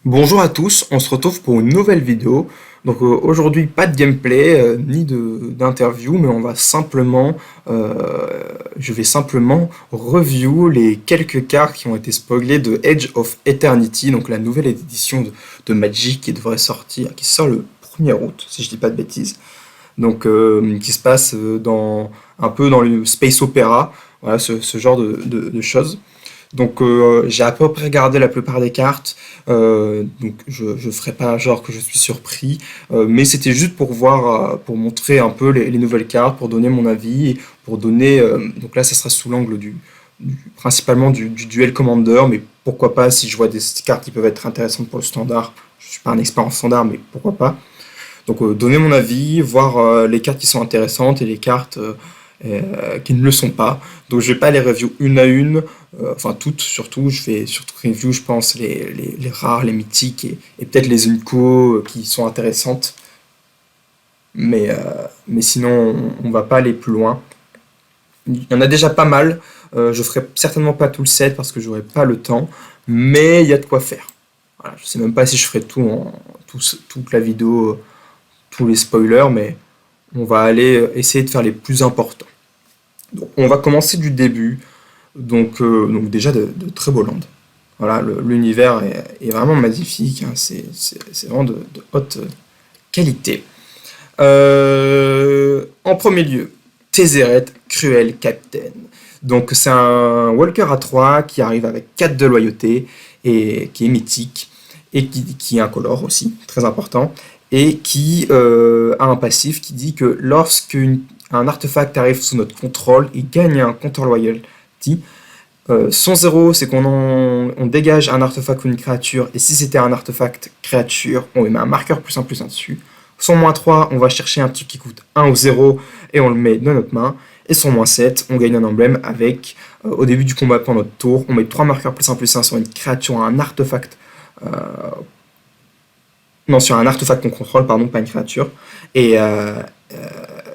Bonjour à tous, on se retrouve pour une nouvelle vidéo. Aujourd'hui pas de gameplay ni d'interview, mais je vais simplement review les quelques cartes qui ont été spoilées de Edge of Eternity, donc la nouvelle édition de Magic qui devrait sortir, qui sort le 1er août si je dis pas de bêtises. Qui se passe un peu dans le space opéra, voilà ce genre de choses. J'ai à peu près regardé la plupart des cartes, donc je ferai pas genre que je suis surpris, mais c'était juste pour voir, pour montrer un peu les nouvelles cartes, pour donner mon avis, et pour donner, donc là ça sera sous l'angle principalement du duel commander, mais pourquoi pas si je vois des cartes qui peuvent être intéressantes pour le standard, je suis pas un expert en standard, mais pourquoi pas. Donner mon avis, voir les cartes qui sont intéressantes et les cartes qui ne le sont pas. Donc je vais pas les review une à une, enfin toutes surtout, je vais surtout review je pense les rares, les mythiques et peut-être les Unco qui sont intéressantes, mais, euh, mais sinon on va pas aller plus loin. Il y en a déjà pas mal, je ferai certainement pas tout le set parce que j'aurai pas le temps, mais il y a de quoi faire. Voilà, je sais même pas si je ferai toute la vidéo, tous les spoilers, mais on va aller essayer de faire les plus importants. Donc, on va commencer du début. Donc déjà de très beau land. Voilà, l'univers est vraiment magnifique, hein, c'est vraiment de haute qualité. En premier lieu, Tézéret, Cruel Captain. Donc c'est un Walker à 3 qui arrive avec 4 de loyauté et qui est mythique et qui est incolore aussi, très important, et qui a un passif qui dit que lorsqu'un artefact arrive sous notre contrôle, il gagne un counter loyalty. Son 0, c'est on dégage un artefact ou une créature, et si c'était un artefact créature, on lui met un marqueur +1/+1 dessus. Son -3, on va chercher un truc qui coûte 1 ou 0, et on le met dans notre main. Et son -7, on gagne un emblème avec, au début du combat pendant notre tour, on met 3 marqueurs +1/+1 sur une créature, un artefact, euh, non, sur un artefact qu'on contrôle, pardon, pas une créature. Et, euh,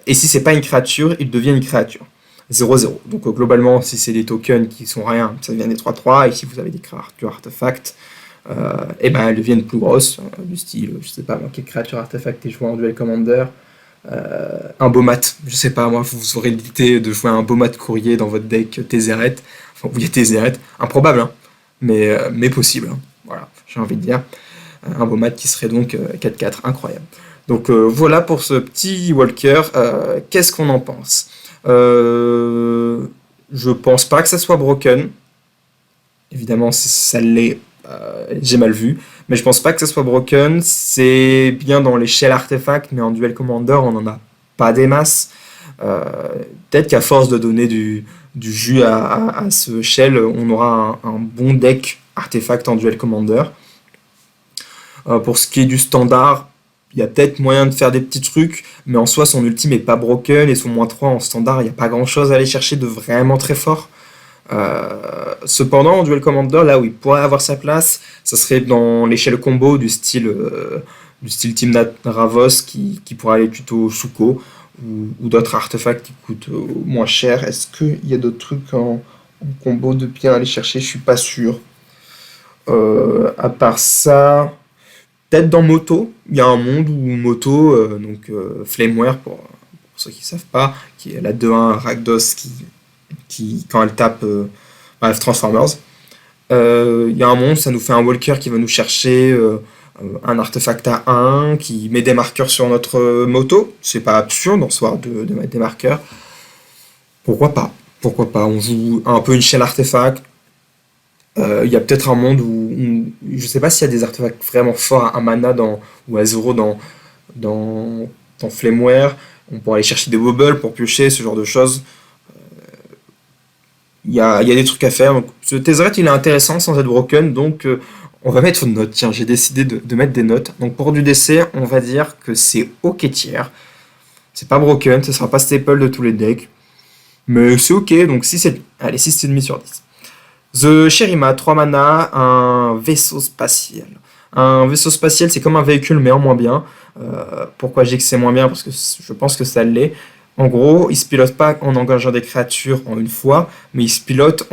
et si c'est pas une créature, il devient une créature. 0-0. Globalement, si c'est des tokens qui sont rien, ça devient des 3-3. Et si vous avez des créatures artefacts, et ben elles deviennent plus grosses, du style, je sais pas moi, quelle créature artefact est joué en duel commander. Un Bomat, je sais pas moi, vous aurez l'idée de jouer un Bomat courrier dans votre deck Tézéret. Enfin, vous voyez Tézéret, improbable, hein, mais possible. Hein. Voilà, j'ai envie de dire. Un Bomat qui serait donc 4-4, incroyable. Voilà pour ce petit Walker. Qu'est-ce qu'on en pense? Je pense pas que ça soit broken. Évidemment, si ça l'est, j'ai mal vu. Mais je pense pas que ça soit broken. C'est bien dans l'échelle artefact, mais en duel commander, on n'en a pas des masses. Euh, Peut-être qu'à force de donner du jus à ce shell, on aura un bon deck artefact en duel commander. Pour ce qui est du standard, il y a peut-être moyen de faire des petits trucs, mais en soi, son ultime est pas broken et son -3 en standard, il n'y a pas grand chose à aller chercher de vraiment très fort. Cependant, en duel commander, là où il pourrait avoir sa place, ça serait dans l'échelle combo du style Team Ravos qui pourrait aller plutôt Shuko ou d'autres artefacts qui coûtent moins cher. Est-ce qu'il y a d'autres trucs en combo de bien à aller chercher? Je suis pas sûr. À part ça. Peut-être dans Moto, il y a un monde où Moto, Flameware pour ceux qui ne savent pas, qui est la 2-1 Rakdos qui quand elle tape, bref, Transformers. Il y a un monde, ça nous fait un Walker qui va nous chercher un artefact à 1, qui met des marqueurs sur notre moto. C'est pas absurde en soi de mettre des marqueurs. Pourquoi pas? Pourquoi pas? On joue un peu une shell artefact. Il y a peut-être un monde je sais pas s'il y a des artefacts vraiment forts à mana ou à 0 dans, dans Flameware. On pourrait aller chercher des wobbles pour piocher, ce genre de choses. Il y a des trucs à faire. Donc, ce Tezzeret, il est intéressant sans être broken. On va mettre une note. Tiens, j'ai décidé de mettre des notes. Donc, pour du DC, on va dire que c'est ok tiers. C'est pas broken, ce sera pas staple de tous les decks. Mais c'est ok, donc 6,5. Allez, 6,5 sur 10. The Sherima, 3 mana, un vaisseau spatial. Un vaisseau spatial, c'est comme un véhicule, mais en moins bien. Pourquoi je dis que c'est moins bien? Parce que je pense que ça l'est. En gros, il se pilote pas en engageant des créatures en une fois, mais il se pilote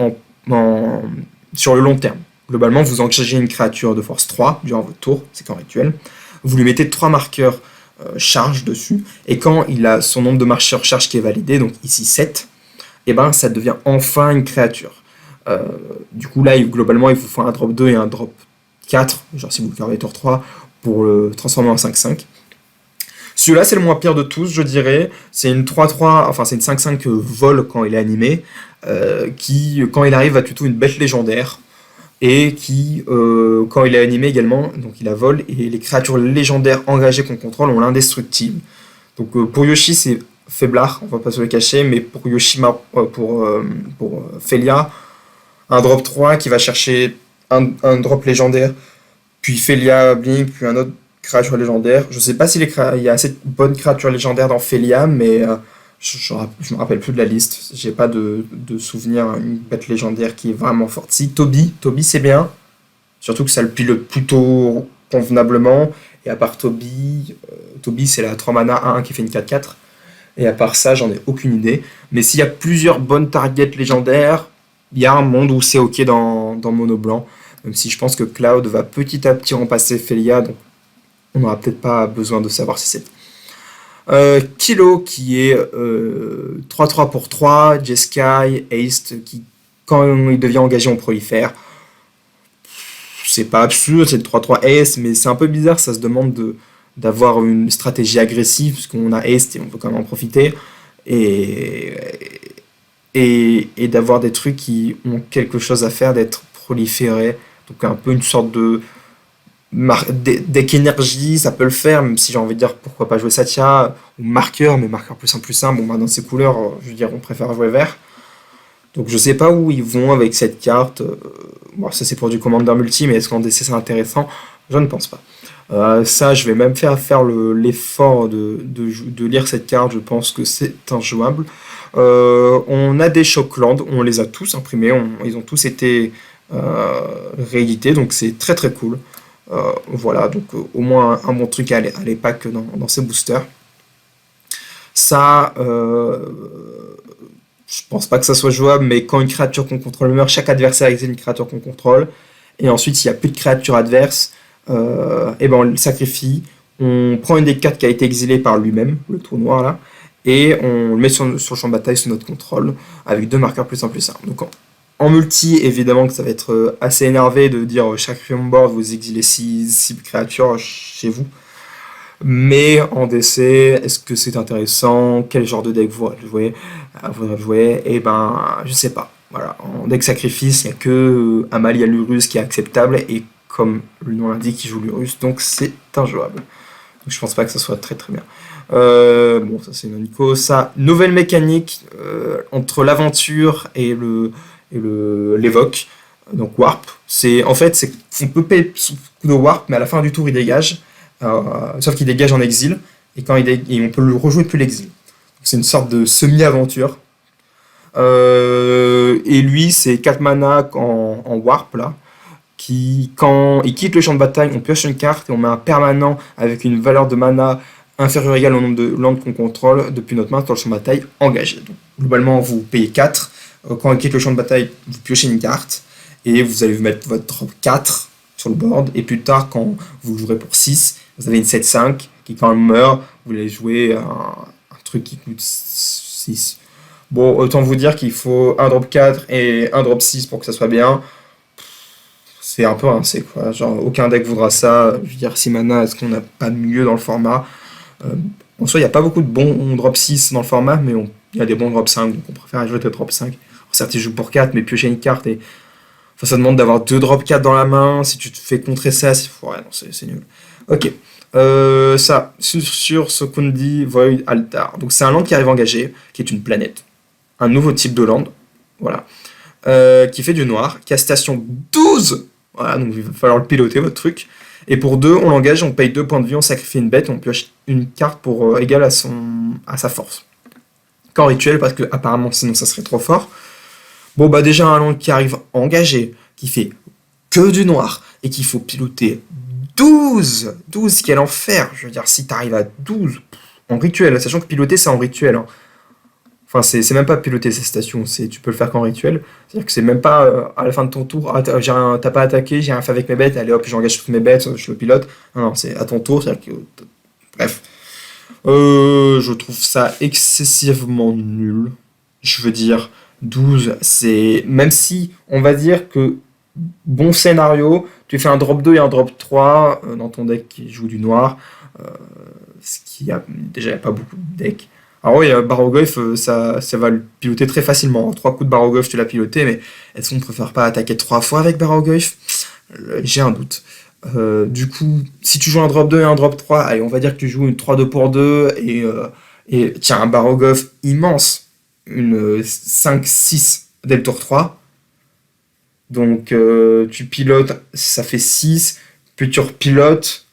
sur le long terme. Globalement, vous engagez une créature de force 3 durant votre tour, c'est qu'en rituel. Vous lui mettez 3 marqueurs charge dessus, et quand il a son nombre de marqueurs charge qui est validé, donc ici 7, et ben ça devient enfin une créature. Du coup là, globalement, il vous faut un drop 2 et un drop 4, genre si vous le carvez tour 3, pour le transformer en 5-5. Celui-là, c'est le moins pire de tous, je dirais. C'est une 3-3, enfin c'est une 5-5 vol quand il est animé, qui, quand il arrive, va tuto une bête légendaire, et qui, quand il est animé également, donc il a vol, et les créatures légendaires engagées qu'on contrôle ont l'indestructible. Donc pour Yoshi, c'est faiblard, on va pas se le cacher, mais pour pour Felia, un drop 3 qui va chercher un drop légendaire, puis Felia Blink, puis un autre créature légendaire. Je sais pas s'il il y a assez de bonnes créatures légendaires dans Felia, mais je me rappelle plus de la liste. J'ai pas de souvenir une bête légendaire qui est vraiment forte. Si, Toby c'est bien. Surtout que ça le pilote plutôt convenablement. Et à part Toby c'est la 3 mana 1 qui fait une 4-4. Et à part ça, j'en ai aucune idée. Mais s'il y a plusieurs bonnes targets légendaires, il y a un monde où c'est ok dans Mono Blanc. Même si je pense que Cloud va petit à petit remplacer Felia, donc on n'aura peut-être pas besoin de savoir si c'est. Kilo qui est 3-3 pour 3, Jeskai, Haste, qui quand il devient engagé on prolifère. C'est pas absurde, c'est le 3-3 Haste, mais c'est un peu bizarre, ça se demande d'avoir une stratégie agressive, parce qu'on a Haste et on peut quand même en profiter, et d'avoir des trucs qui ont quelque chose à faire, d'être proliférés, donc un peu une sorte de deck énergie, ça peut le faire, même si j'ai envie de dire pourquoi pas jouer Satya, ou marqueur, mais marqueur plus un, bon bah dans ces couleurs, je veux dire on préfère jouer vert. Donc je sais pas où ils vont avec cette carte, bon ça c'est pour du Commander multi, mais est-ce qu'en DC c'est intéressant? Je ne pense pas. Ça je vais même faire l'effort de lire cette carte, je pense que c'est injouable. On a des Shockland, on les a tous imprimés, ils ont tous été réédités, donc c'est très très cool. Voilà, donc au moins un bon truc à les packs dans ces boosters. Ça, je pense pas que ça soit jouable, mais quand une créature qu'on contrôle meurt, chaque adversaire exile une créature qu'on contrôle. Et ensuite, s'il n'y a plus de créature adverse, et ben on le sacrifie. On prend une des cartes qui a été exilée par lui-même, le trou noir là, et on le met sur le champ de bataille sous notre contrôle, avec 2 marqueurs plus 1 plus 1. Donc en multi, évidemment que ça va être assez énervé de dire chaque room board vous exilez 6 créatures chez vous. Mais en DC, est-ce que c'est intéressant? Quel genre de deck vous jouez? Et ben, je sais pas. Voilà, en deck sacrifice, il n'y a que Amalia Lurus qui est acceptable, et comme le nom l'indique, il joue Lurus, donc c'est injouable. Donc je pense pas que ça soit très très bien. Bon, ça c'est Nico. Ça, nouvelle mécanique entre l'aventure et l'évoque, donc Warp. En fait, on peut payer sous coup de Warp, mais à la fin du tour il dégage. Sauf qu'il dégage en exil, et et on peut le rejouer depuis l'exil. C'est une sorte de semi-aventure. Et lui, c'est 4 mana en Warp, là, qui, quand il quitte le champ de bataille, on pioche une carte, et on met un permanent avec une valeur de mana inférieure ou égale au nombre de landes qu'on contrôle depuis notre main dans le champ de bataille engagé. Donc, globalement, vous payez 4. Quand il quitte le champ de bataille, vous piochez une carte, et vous allez vous mettre votre drop 4 sur le board, et plus tard, quand vous jouerez pour 6, vous avez une 7-5 qui, quand elle meurt, vous allez jouer un truc qui coûte 6. Bon, autant vous dire qu'il faut un drop 4 et un drop 6 pour que ça soit bien. C'est un peu rincé, quoi. Genre, aucun deck voudra ça. Je veux dire, 6 mana, est-ce qu'on n'a pas mieux dans le format? En soi, il n'y a pas beaucoup de bons drop 6 dans le format, mais il y a des bons drop 5, donc on préfère jouer des drop 5. Certes, il joue pour 4, mais piocher une carte, et enfin, ça demande d'avoir 2 drop 4 dans la main. Si tu te fais contrer ça, ouais, non, c'est nul. Ok. Ça, sur ce qu'on dit, Void Altar. Donc c'est un land qui arrive engagé, qui est une planète. Un nouveau type de land. Voilà. Qui fait du noir. Qui a station 12. Voilà, donc il va falloir le piloter, votre truc. Et pour 2, on l'engage, on paye 2 points de vie, on sacrifie une bête, on pioche une carte pour égale à sa force. Qu'en rituel, parce que apparemment sinon ça serait trop fort. Bon bah déjà un land qui arrive engagé, qui fait que du noir, et qu'il faut piloter 12, quel enfer. Je veux dire, si t'arrives à 12 en rituel, sachant que piloter c'est en rituel, hein. Enfin, c'est même pas piloter ces stations, tu peux le faire qu'en rituel. C'est-à-dire que c'est même pas à la fin de ton tour, ah, t'as pas attaqué, j'ai rien fait avec mes bêtes, allez hop, j'engage toutes mes bêtes, je le pilote. Non, non, c'est à ton tour, c'est-à-dire que. Bref. Je trouve ça excessivement nul. Je veux dire, 12, c'est. Même si on va dire que bon scénario, tu fais un drop 2 et un drop 3 dans ton deck qui joue du noir, euh, ce qui a déjà y a pas beaucoup de decks. Alors oui, Barogolf, ça va le piloter très facilement. 3 coups de Barogolf, tu l'as piloté, mais est-ce qu'on ne préfère pas attaquer 3 fois avec Barogolf? J'ai un doute. Du coup, si tu joues un drop 2 et un drop 3, allez, on va dire que tu joues une 3-2 pour 2 et tiens, un Barogolf immense, une 5-6 dès le tour 3. Donc tu pilotes, ça fait 6, puis tu repilotes,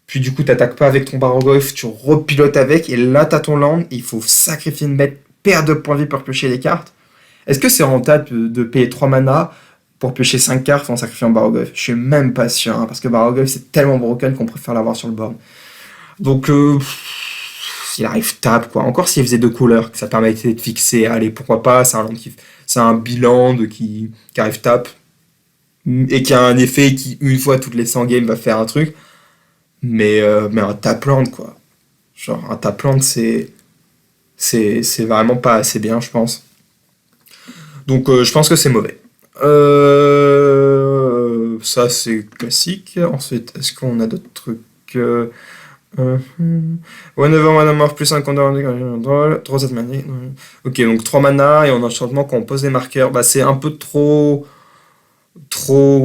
puis du coup tu n'attaques pas avec ton Barogolf, tu repilotes avec, et là tu as ton land, il faut sacrifier une bête, perdre de points de vie pour piocher les cartes. Est-ce que c'est rentable de payer 3 mana pour piocher 5 cartes en sacrifiant un Barogolf? Je suis même pas sûr, hein, parce que Barogolf c'est tellement broken qu'on préfère l'avoir sur le board. Donc s'il arrive tap, quoi. Encore s'il faisait 2 couleurs, que ça permettait de fixer, allez, pourquoi pas, c'est un bilan qui arrive tap, et qui a un effet qui, une fois toutes les 100 games, va faire un truc. Mais un Tapland, quoi. Genre, un Tapland, c'est vraiment pas assez bien, je pense. Donc, je pense que c'est mauvais. Ça, c'est classique. Ensuite, est-ce qu'on a d'autres trucs Whenever mana morph plus un counter drôle, 3 cette manière. Ok, donc 3 mana et on a un changement quand on pose des marqueurs. Bah, c'est un peu trop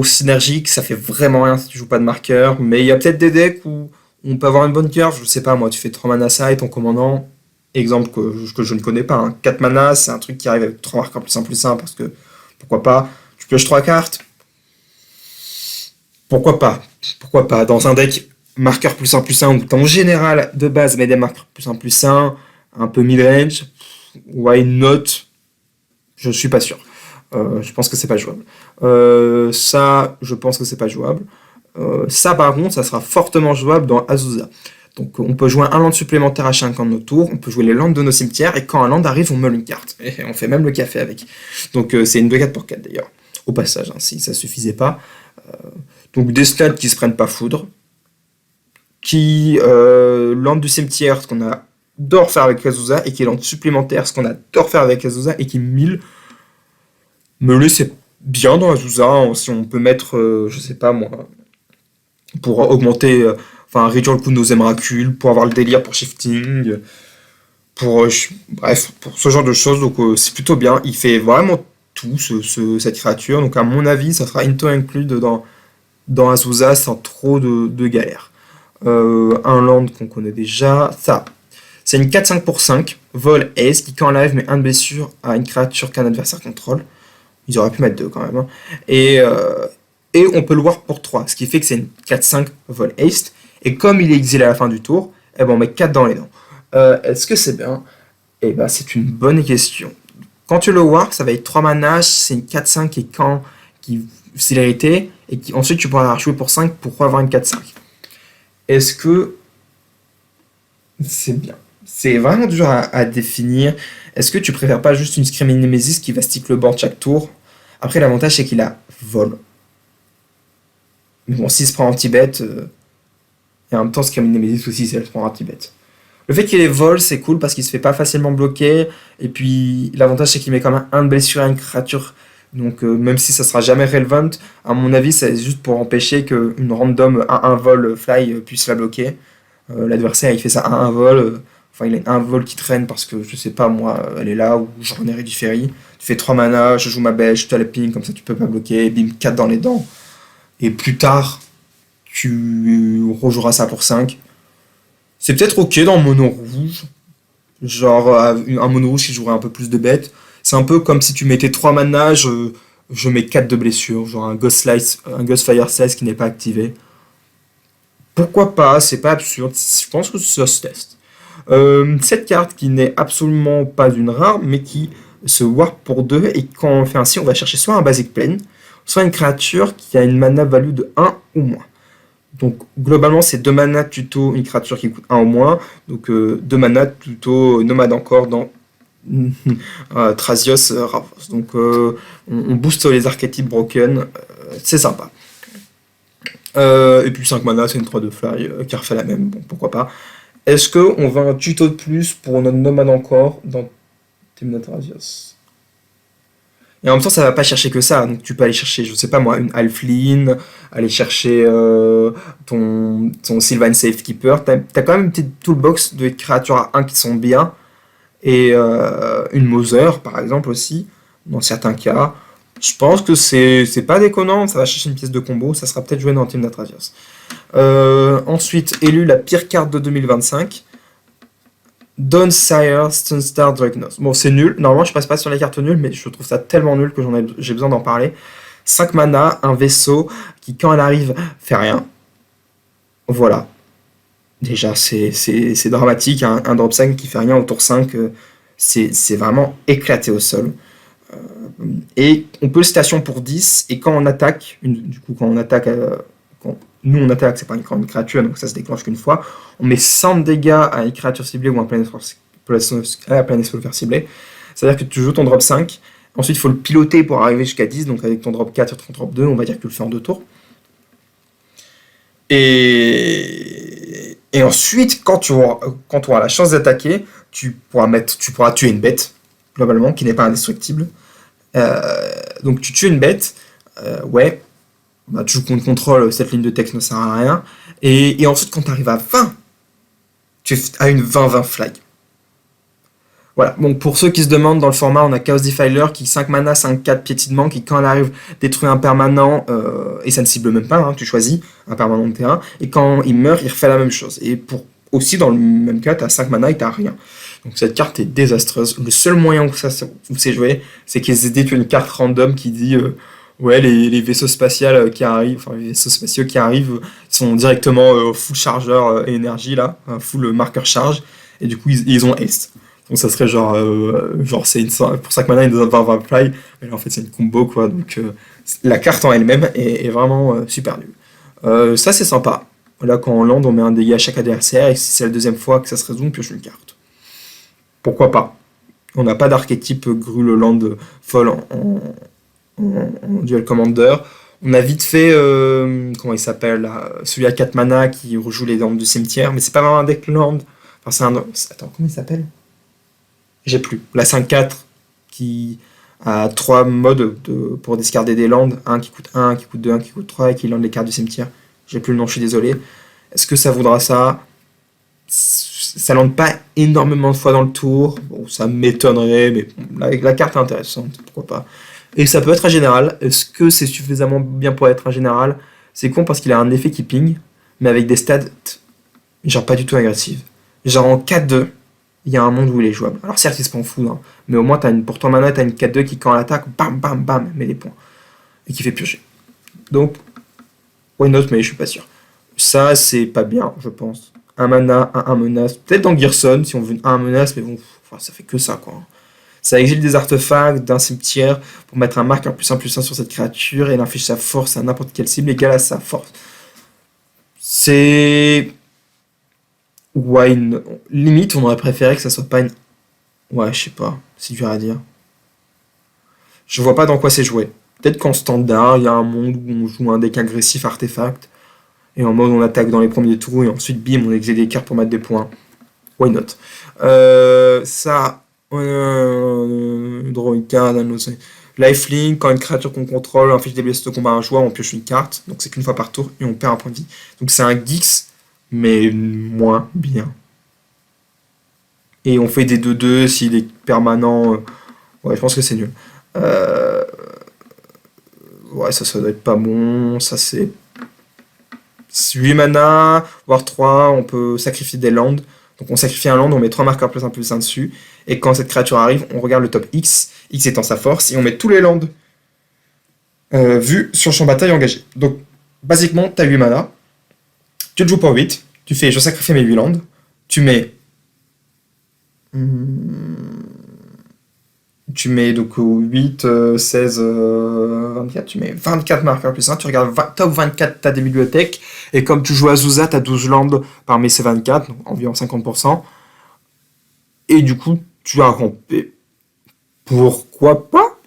synergique, ça fait vraiment rien si tu joues pas de marqueur, mais il y a peut-être des decks où on peut avoir une bonne curve, je sais pas moi, tu fais 3 mana ça et ton commandant, exemple que je ne connais pas, hein. 4 mana, c'est un truc qui arrive avec 3 marqueurs plus 1 parce que pourquoi pas, tu pioches 3 cartes, pourquoi pas, dans un deck marqueur plus 1 où en général de base met des marqueurs plus 1, un peu mid-range, why not, je suis pas sûr. Je pense que c'est pas jouable. Ça, je pense que c'est pas jouable. Ça, par contre, ça sera fortement jouable dans Azusa. Donc, on peut jouer un land supplémentaire à chacun de nos tours, on peut jouer les lands de nos cimetières, et quand un land arrive, on meule une carte. Et on fait même le café avec. Donc, c'est une 2-4 pour 4 d'ailleurs. Au passage, hein, si ça suffisait pas. Donc, des stats qui se prennent pas foudre. Qui, land du cimetière, ce qu'on adore faire avec Azusa, et qui est land supplémentaire, ce qu'on adore faire avec Azusa, et qui mille. Meuler, c'est bien dans Azusa, hein, si on peut mettre, je sais pas moi, pour augmenter, enfin réduire le coût de nos émeracules, pour avoir le délire pour shifting, bref, pour ce genre de choses, donc c'est plutôt bien. Il fait vraiment tout, cette créature, donc à mon avis, ça sera into included dans Azusa sans trop de galères. Un land qu'on connaît déjà, ça. C'est une 4-5 pour 5, vol ace, qui quand live met 1 de blessure à une créature qu'un adversaire contrôle. Ils auraient pu mettre 2 quand même. Hein. Et on peut le voir pour 3, ce qui fait que c'est une 4-5 vol haste. Et comme il est exilé à la fin du tour, eh ben on met 4 dans les dents. Est-ce que c'est bien? Eh ben c'est une bonne question. Quand tu le warp, ça va être 3 mana, c'est une 4-5 qui célérité, et ensuite tu pourras la jouer pour 5 pour avoir une 4-5. Est-ce que c'est bien? C'est vraiment dur à définir. Est-ce que tu préfères pas juste une Screaming Nemesis qui va stick le board chaque tour? Après, l'avantage, c'est qu'il a vol. Mais bon, s'il se prend anti-bet, et en même temps, Screaming Nemesis aussi, si elle se prend anti-bet. Le fait qu'il ait vol, c'est cool parce qu'il se fait pas facilement bloquer. Et puis, l'avantage, c'est qu'il met quand même 1 de blessure à une créature. Donc, même si ça sera jamais relevant, à mon avis, c'est juste pour empêcher qu'une random 1-1 vol fly puisse la bloquer. L'adversaire, il fait ça 1-1 vol. Enfin, il a un vol qui traîne parce que, je sais pas, moi, elle est là, ou j'en ai rédiférie. Tu fais 3 mana, je joue ma bêche, je te la ping, comme ça tu peux pas bloquer, bim, 4 dans les dents. Et plus tard, tu rejoueras ça pour 5. C'est peut-être ok dans mono rouge. Genre, un mono rouge qui jouerait un peu plus de bêtes. C'est un peu comme si tu mettais 3 mana, je mets 4 de blessure. Genre un Ghost Fire Slice qui n'est pas activé. Pourquoi pas, c'est pas absurde. Je pense que ça se teste. Cette carte qui n'est absolument pas une rare, mais qui se warp pour 2, et quand on fait ainsi, on va chercher soit un basic plane, soit une créature qui a une mana value de 1 ou moins. Donc globalement, c'est 2 mana tuto une créature qui coûte 1 ou moins, donc 2 mana tuto nomade encore dans Thrasios, Ravos. Donc on booste les archétypes broken, c'est sympa. Et puis 5 mana, c'est une 3 de fly qui refait la même, bon pourquoi pas. Est-ce qu'on veut un tuto de plus pour notre nomade encore dans Temna Thrasios? Et en même temps, ça va pas chercher que ça. Donc, tu peux aller chercher, je sais pas moi, une Halfling, aller chercher ton Sylvan Safekeeper. T'as quand même une petite toolbox de créatures à 1 qui sont bien. Et une Mother, par exemple, aussi, dans certains cas. Je pense que c'est pas déconnant. Ça va chercher une pièce de combo. Ça sera peut-être joué dans Team Natravios. Ensuite, élu la pire carte de 2025. Dawnspire Sunstar Dreadnought. Bon, c'est nul. Normalement, je passe pas sur les cartes nulles, mais je trouve ça tellement nul que j'ai besoin d'en parler. 5 mana, un vaisseau qui, quand elle arrive, fait rien. Voilà. Déjà, c'est dramatique. Un drop 5 qui fait rien au tour 5, c'est vraiment éclaté au sol. Et on peut station pour 10. Et quand on attaque, du coup, quand on attaque, quand nous on attaque, c'est pas une créature, donc ça se déclenche qu'une fois. On met 100 de dégâts à une créature ciblée ou à la planeswalker ciblée. C'est-à-dire que tu joues ton drop 5. Ensuite, il faut le piloter pour arriver jusqu'à 10. Donc, avec ton drop 4 et ton drop 2, on va dire que tu le fais en 2 tours. Et ensuite, quand tu auras la chance d'attaquer, tu pourras tuer une bête, globalement, qui n'est pas indestructible. Donc tu tues une bête, ouais, bah, tu joues contre contrôle, cette ligne de texte ne sert à rien. Et ensuite, quand tu arrives à 20, tu as une 20-20 flag. Voilà, bon, pour ceux qui se demandent, dans le format, on a Chaos Defiler qui 5 mana, 5-4 piétinement, qui quand elle arrive détruit un permanent, et ça ne cible même pas, hein, tu choisis un permanent de terrain, et quand il meurt, il refait la même chose. Et aussi dans le même cas, tu as 5 mana et tu n'as rien. Donc cette carte est désastreuse. Le seul moyen où c'est joué, c'est qu'ils aient détruit une carte random qui dit ouais, les vaisseaux spatiaux qui arrivent, enfin les vaisseaux spatiaux qui arrivent sont directement full chargeur énergie là, full marqueur charge, et du coup ils ont haste. Donc ça serait genre c'est pour 5 mana, ils doivent avoir 20 fly, mais là en fait c'est une combo quoi, donc la carte en elle-même est vraiment super nulle. Ça c'est sympa. Là quand on lande, on met un dégât à chaque adversaire, et si c'est la deuxième fois que ça se résout, on pioche une carte. Pourquoi pas? On n'a pas d'archétype Grul Land folle en Duel Commander. On a vite fait, comment il s'appelle là, celui à 4 mana qui rejoue les landes du cimetière, mais c'est pas vraiment un deck land. Enfin, attends, comment il s'appelle? J'ai plus. La 5-4 qui a 3 modes pour discarder des landes. Un qui coûte 1, un qui coûte 2, un qui coûte 3 et qui lande les cartes du cimetière. J'ai plus le nom, je suis désolé. Est-ce que ça voudra ça? Ça lande pas énormément de fois dans le tour. Bon, ça m'étonnerait, mais bon, la carte est intéressante, pourquoi pas. Et ça peut être un général. Est-ce que c'est suffisamment bien pour être un général? C'est con parce qu'il a un effet qui ping, mais avec des stats genre pas du tout agressives. Genre en 4-2, il y a un monde où il est jouable. Alors certes, il se prend fou, hein, mais au moins pour ton mana, t'as une 4-2 qui, quand elle attaque, bam, bam, bam, met des points. Et qui fait piocher. Donc, why not, mais je suis pas sûr. Ça, c'est pas bien, je pense. Un mana, un menace. Peut-être dans Gearson, si on veut un menace, mais bon, enfin, ça fait que ça, quoi. Ça exile des artefacts d'un cimetière pour mettre un marqueur +1/+1 sur cette créature et il inflige sa force à n'importe quelle cible égale à sa force. C'est. Ouais, limite, on aurait préféré que ça soit pas une. Ouais, je sais pas, c'est dur à dire. Je vois pas dans quoi c'est joué. Peut-être qu'en standard, il y a un monde où on joue un deck agressif artefact, et en mode on attaque dans les premiers tours, et ensuite, bim, on exile des cartes pour mettre des points. Why not? Ça. Drawing card, lifelink, quand une créature qu'on contrôle inflige des blessures de combat à un joueur, on pioche une carte, donc c'est qu'une fois par tour et on perd un point de vie. Donc c'est un Geeks, mais moins bien. Et on fait des 2-2 s'il est permanent. Ouais, je pense que c'est nul. Ouais, ça doit être pas bon. Ça c'est 8 mana, voire 3, on peut sacrifier des lands. Donc on sacrifie un land, on met 3 marqueurs +1/+1 dessus, et quand cette créature arrive, on regarde le top X, X étant sa force, et on met tous les lands vus sur champ bataille engagé. Donc, basiquement, tu as 8 mana, tu le joues pour 8, tu fais je sacrifie mes 8 lands, tu mets donc 8, 16, 24, tu mets 24 marqueurs +1, tu regardes top 24 de ta bibliothèque, et comme tu joues à Zuza, tu as 12 landes parmi ces 24, donc environ 50%, et du coup, tu as Pourquoi pas?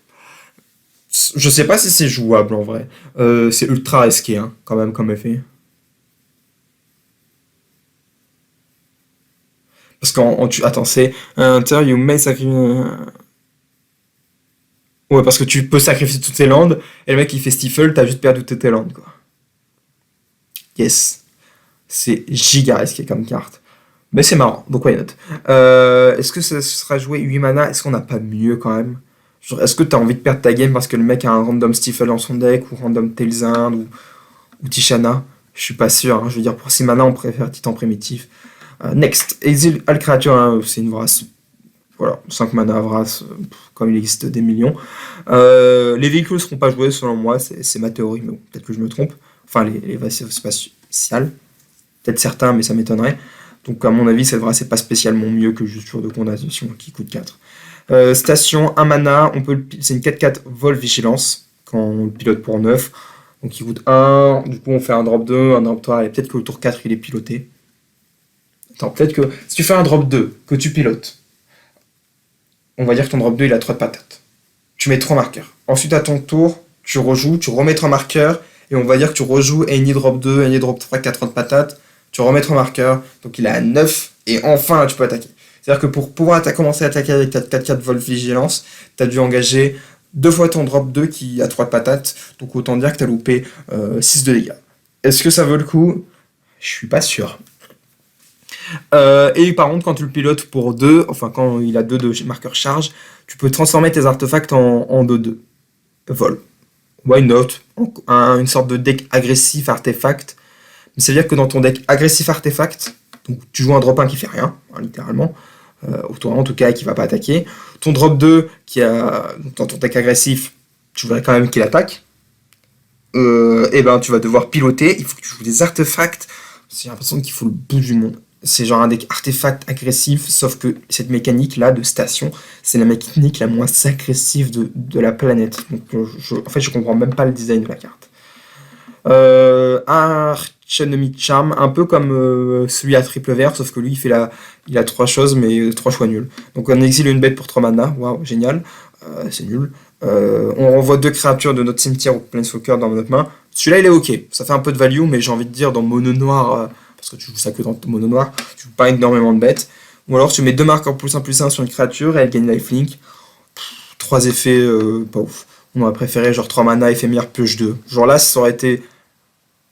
Je sais pas si c'est jouable en vrai. C'est ultra risqué, hein, quand même, comme effet. Parce attends, c'est Hunter, you may sacrifice. Ouais, parce que tu peux sacrifier toutes tes landes, et le mec il fait Stifle, t'as juste perdu toutes tes landes, quoi. Yes. C'est giga risqué comme carte. Mais c'est marrant, donc why not? Est-ce que ça sera joué 8 mana? Est-ce qu'on n'a pas mieux quand même? Genre, est-ce que t'as envie de perdre ta game parce que le mec a un random Stifle dans son deck, ou random Tailzard, ou Tishana? Je suis pas sûr, hein. Je veux dire, pour 6 mana, on préfère Titan Primitif. Next, Exile All Creature, hein, c'est une vraie. Voilà, 5 mana Avras, comme il existe des millions. Les véhicules ne seront pas joués selon moi, c'est ma théorie, mais bon, peut-être que je me trompe. Enfin, les vaisseaux spatiales, peut-être certains, mais ça m'étonnerait. Donc à mon avis, cette vraie, c'est pas spécialement mieux que juste jour de condamnation qui coûte 4. Station, 1 mana, c'est une 4-4 vol vigilance, quand on le pilote pour 9. Donc il coûte 1, du coup on fait un drop 2, un drop 3, et peut-être que le tour 4 il est piloté. Attends, peut-être que si tu fais un drop 2, que tu pilotes, on va dire que ton drop 2 il a 3 de patates. Tu mets 3 marqueurs. Ensuite à ton tour, tu rejoues, tu remets 3 marqueurs, et on va dire que tu rejoues Any drop 2, Any drop 3 qui a 3 de patates, tu remets 3 marqueurs, donc il est à 9, et enfin là tu peux attaquer. C'est-à-dire que pour pouvoir commencer à attaquer avec ta 4-4 vol vigilance, tu as dû engager 2 fois ton drop 2 qui a 3 de patates, donc autant dire que tu as loupé 6 de dégâts. Est-ce que ça vaut le coup? Je suis pas sûr. Et par contre, quand tu le pilotes pour 2, enfin quand il a 2 de marqueur charge, tu peux transformer tes artefacts en 2-2. Vol. Why not? Une sorte de deck agressif artefact. Mais ça veut dire que dans ton deck agressif artefact, donc tu joues un drop 1 qui fait rien, hein, littéralement, en tout cas qui va pas attaquer. Ton drop 2 qui a dans ton deck agressif, tu voudrais quand même qu'il attaque. Et ben tu vas devoir piloter, il faut que tu joues des artefacts. J'ai l'impression qu'il faut le bout du monde. C'est genre un deck artefact agressif, sauf que cette mécanique là de station, c'est la mécanique la moins agressive de la planète. Donc en fait je comprends même pas le design de la carte. Archenemy Charm, un peu comme celui à triple vert, sauf que lui il a 3 choses mais 3 choix nuls. Donc on exile une bête pour 3 mana, waouh, génial, c'est nul. On renvoie 2 créatures de notre cimetière ou Planeswalker dans notre main. Celui-là il est ok, ça fait un peu de value, mais j'ai envie de dire dans mono noir, parce que tu joues ça que dans mono noir, tu joues pas énormément de bêtes. Ou alors tu mets 2 marqueurs +1/+1 sur une créature et elle gagne lifelink. 3 effets, pas ouf. On aurait préféré genre 3 mana, éphémère, pioche 2. Genre là ça aurait été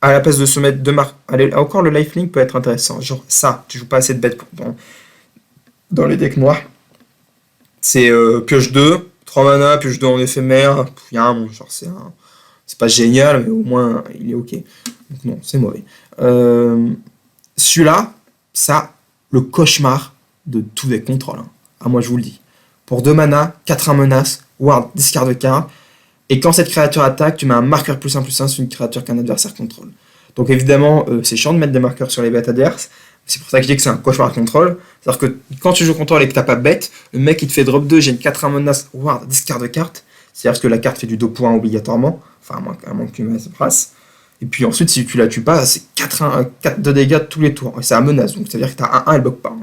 à la place de se mettre 2 marques. Allez, encore le lifelink peut être intéressant. Genre ça, tu joues pas assez de bêtes dans les decks noirs. C'est pioche 2, 3 mana, pioche 2 en éphémère. Rien, genre c'est pas génial, mais au moins il est ok. Donc non, c'est mauvais. Celui-là, ça, le cauchemar de tous les contrôles. Hein. Ah, moi je vous le dis. Pour 2 mana, 4-1 menace, ward, discard de carte. Et quand cette créature attaque, tu mets un marqueur +1/+1 sur une créature qu'un adversaire contrôle. Donc évidemment, c'est chiant de mettre des marqueurs sur les bêtes adverses. C'est pour ça que je dis que c'est un cauchemar contrôle. C'est-à-dire que quand tu joues contrôle et que t'as pas de bête, le mec il te fait drop 2, j'ai une 4-1 menace, ward, discard de carte. C'est-à-dire que la carte fait du 2 points obligatoirement. Enfin, à moins que tu me brasse. Et puis ensuite, si tu la tues pas, c'est 4 de dégâts tous les tours. Et c'est un menace, donc c'est-à-dire que t'as 1-1, elle bloque pas.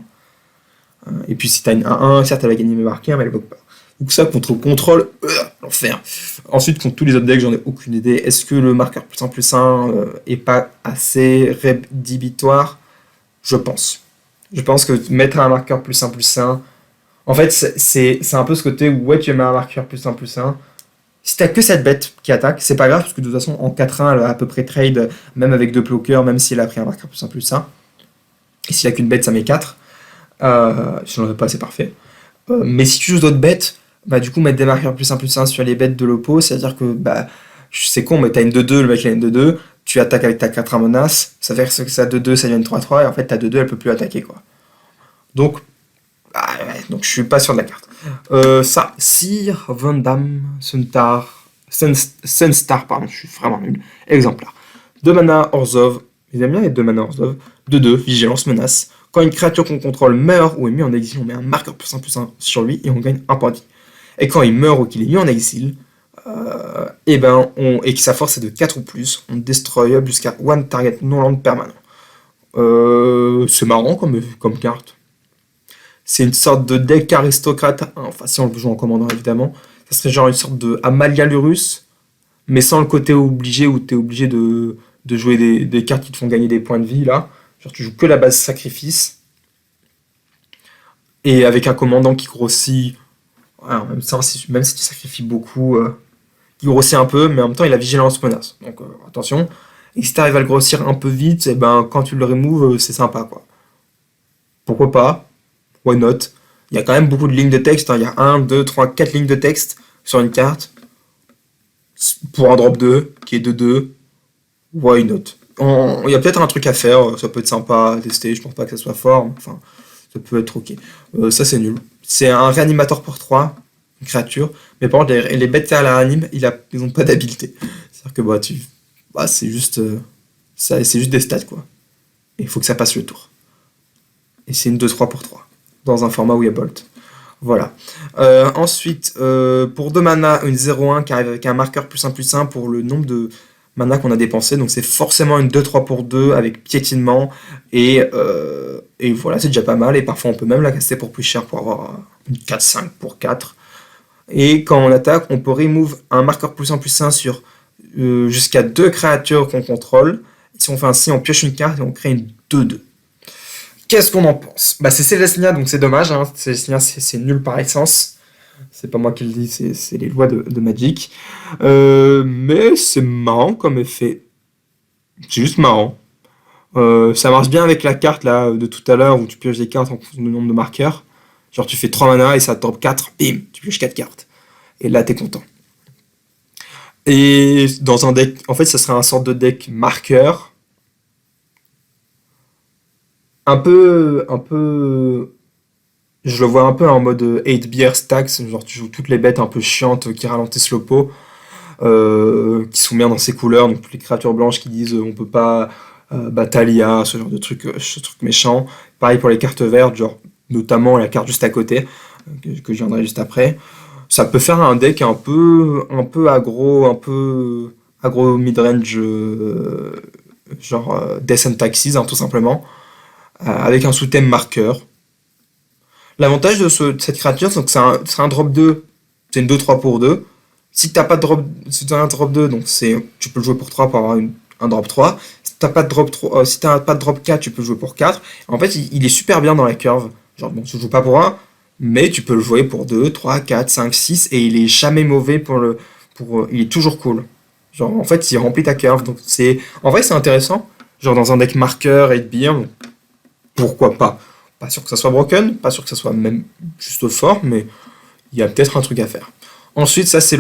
Et puis si t'as une 1-1, certes elle va gagner mes marqueurs, mais elle bloque pas. Donc ça, contre contrôle, l'enfer. Ensuite, contre tous les autres decks, j'en ai aucune idée. Est-ce que le marqueur +1/+1 est pas assez rédhibitoire? Je pense. Je pense que mettre un marqueur +1/+1, en fait, c'est un peu ce côté où ouais, tu mets un marqueur +1/+1. Si t'as que cette bête qui attaque, c'est pas grave, parce que de toute façon, en 4-1, elle a à peu près trade, même avec 2 bloqueurs, même si elle a pris un marqueur +1/+1. Et s'il n'y a qu'une bête, ça met 4. Si j'en ai pas, c'est parfait. Mais si tu joues d'autres bêtes, bah du coup, mettre des marqueurs +1/+1 sur les bêtes de l'oppo, c'est-à-dire que, bah, c'est con, mais t'as une 2-2, le mec il a une 2-2, tu attaques avec ta 4-1 menace, ça fait que ça 2-2, ça devient une 3-3, et en fait, ta 2-2, elle peut plus attaquer, quoi. Donc, donc je suis pas sûr de la carte. Ça, Sir Vandam Sunstar, pardon, je suis vraiment nul. Exemplaire. 2 mana Orzhov, ils aiment bien les 2 mana Orzhov. 2-2, vigilance, menace. Quand une créature qu'on contrôle meurt ou est mis en exil, on met un marqueur +1/+1 sur lui et on gagne un point de vie. Et quand il meurt ou qu'il est mis en exil, et que sa force est de 4 ou plus, on destroy up jusqu'à one target non land permanent. C'est marrant comme carte. C'est une sorte de deck aristocrate, hein, enfin si on le joue en commandant évidemment. Ça serait genre une sorte de Amalgalurus, mais sans le côté obligé où tu es obligé de jouer des cartes qui te font gagner des points de vie là. Genre tu joues que la base sacrifice, et avec un commandant qui grossit, ouais, en même temps, même si tu sacrifies beaucoup, qui grossit un peu, mais en même temps il a vigilance menace. Donc attention. Et si tu arrives à le grossir un peu vite, et ben quand tu le removes, c'est sympa quoi. Pourquoi pas? Why not? Il y a quand même beaucoup de lignes de texte, hein. Il y a 1, 2, 3, 4 lignes de texte sur une carte. Pour un drop 2 qui est de 2, why not? Il y a peut-être un truc à faire, ça peut être sympa à tester, je pense pas que ça soit fort, mais enfin, ça peut être ok. Ça c'est nul. C'est un réanimateur pour 3, une créature, mais par contre les bêtes qui la réaniment, ils ont pas d'habileté. C'est-à-dire que c'est juste, c'est juste des stats quoi. Et il faut que ça passe le tour. Et c'est une 2-3 pour 3, dans un format où il y a Bolt. Voilà. Ensuite, pour 2 mana, une 0-1 qui arrive avec un marqueur +1/+1 pour le nombre de mana qu'on a dépensé. Donc c'est forcément une 2-3 pour 2 avec piétinement. Et voilà, c'est déjà pas mal. Et parfois on peut même la casser pour plus cher pour avoir une 4-5 pour 4. Et quand on attaque, on peut remove un marqueur +1/+1 sur jusqu'à 2 créatures qu'on contrôle. Si on fait ainsi, on pioche une carte et on crée une 2-2. Qu'est-ce qu'on en pense? Bah c'est Selesnya, donc c'est dommage, hein. Selesnya c'est nul par essence. C'est pas moi qui le dis, c'est les lois de Magic. Mais c'est marrant comme effet. C'est juste marrant. Ça marche bien avec la carte là de tout à l'heure où tu pioches des cartes en fonction du nombre de marqueurs. Genre tu fais 3 mana et ça te drop 4, bim, tu pioches 4 cartes. Et là t'es content. Et dans un deck, en fait ça serait un sorte de deck marqueur. Un peu, je le vois un peu en mode 8 beer stacks, genre tu joues toutes les bêtes un peu chiantes qui ralentissent le pot, qui sont bien dans ces couleurs, donc toutes les créatures blanches qui disent on peut pas Batalia, ce genre de truc, ce truc méchant. Pareil pour les cartes vertes, genre notamment la carte juste à côté, que je viendrai juste après. Ça peut faire un deck un peu aggro, un peu aggro midrange, genre Death and Taxes, hein, tout simplement, avec un sous-thème marqueur. L'avantage de cette créature, c'est que c'est un drop 2, c'est une 2-3 pour 2. Si t'as un drop 2, donc tu peux le jouer pour 3 pour avoir un drop 3. Si t'as pas de drop 3, si t'as pas de drop 4, tu peux le jouer pour 4. En fait, il est super bien dans la curve. Genre, bon, tu le joues pas pour 1, mais tu peux le jouer pour 2, 3, 4, 5, 6, et il est jamais mauvais il est toujours cool. Genre, en fait, il remplit ta curve. Donc, en vrai, c'est intéressant. Genre, dans un deck marqueur et de bien, pourquoi pas? Pas sûr que ça soit broken, pas sûr que ça soit même juste fort, mais il y a peut-être un truc à faire. Ensuite, ça c'est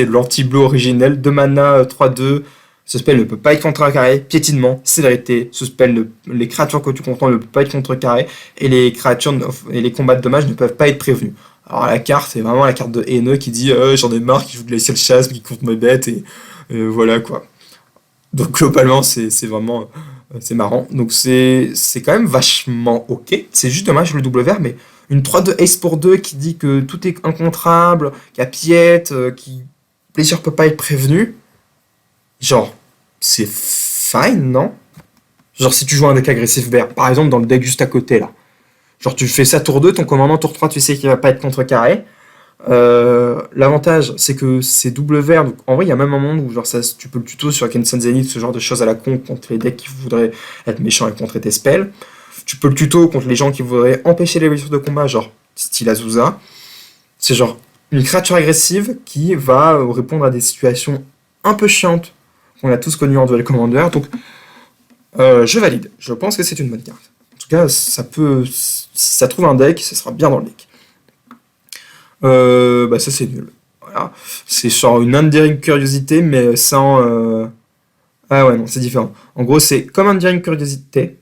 l'anti-blue originel, 2 mana, 3-2. Ce spell ne peut pas être contrecarré, piétinement, célérité. Ce spell, les créatures que tu contrôles ne peuvent pas être contrecarrées, et les créatures et les combats de dommages ne peuvent pas être prévenus. Alors la carte, c'est vraiment la carte de haineux qui dit j'en ai marre, qui joue de la chasse, qui compte mes bêtes, et voilà quoi. Donc globalement, c'est vraiment c'est marrant. Donc c'est quand même vachement ok. C'est juste dommage le double vert, mais une 3-2 Ace pour 2 qui dit que tout est incontrable, qu'il y a piète, qui blessure peut pas être prévenu. Genre, c'est fine, non? Genre si tu joues un deck agressif vert, par exemple dans le deck juste à côté là. Genre tu fais ça tour 2, ton commandant tour 3, tu sais qu'il va pas être contrecarré. L'avantage, c'est que c'est double vert. Donc, en vrai, il y a même un monde où genre, tu peux le tuto sur Kensan Zenith, ce genre de choses à la con contre les decks qui voudraient être méchants et contrer tes spells. Tu peux le tuto contre les gens qui voudraient empêcher les blessures de combat, genre style Azusa. C'est genre une créature agressive qui va répondre à des situations un peu chiantes qu'on a tous connues en Duel Commander. Donc, je valide. Je pense que c'est une bonne carte. En tout cas, si ça trouve un deck, ça sera bien dans le deck. Ça c'est nul. Voilà. C'est genre une Endearing Curiosité, mais sans. Ah ouais, non, c'est différent. En gros, c'est comme Endearing Curiosité,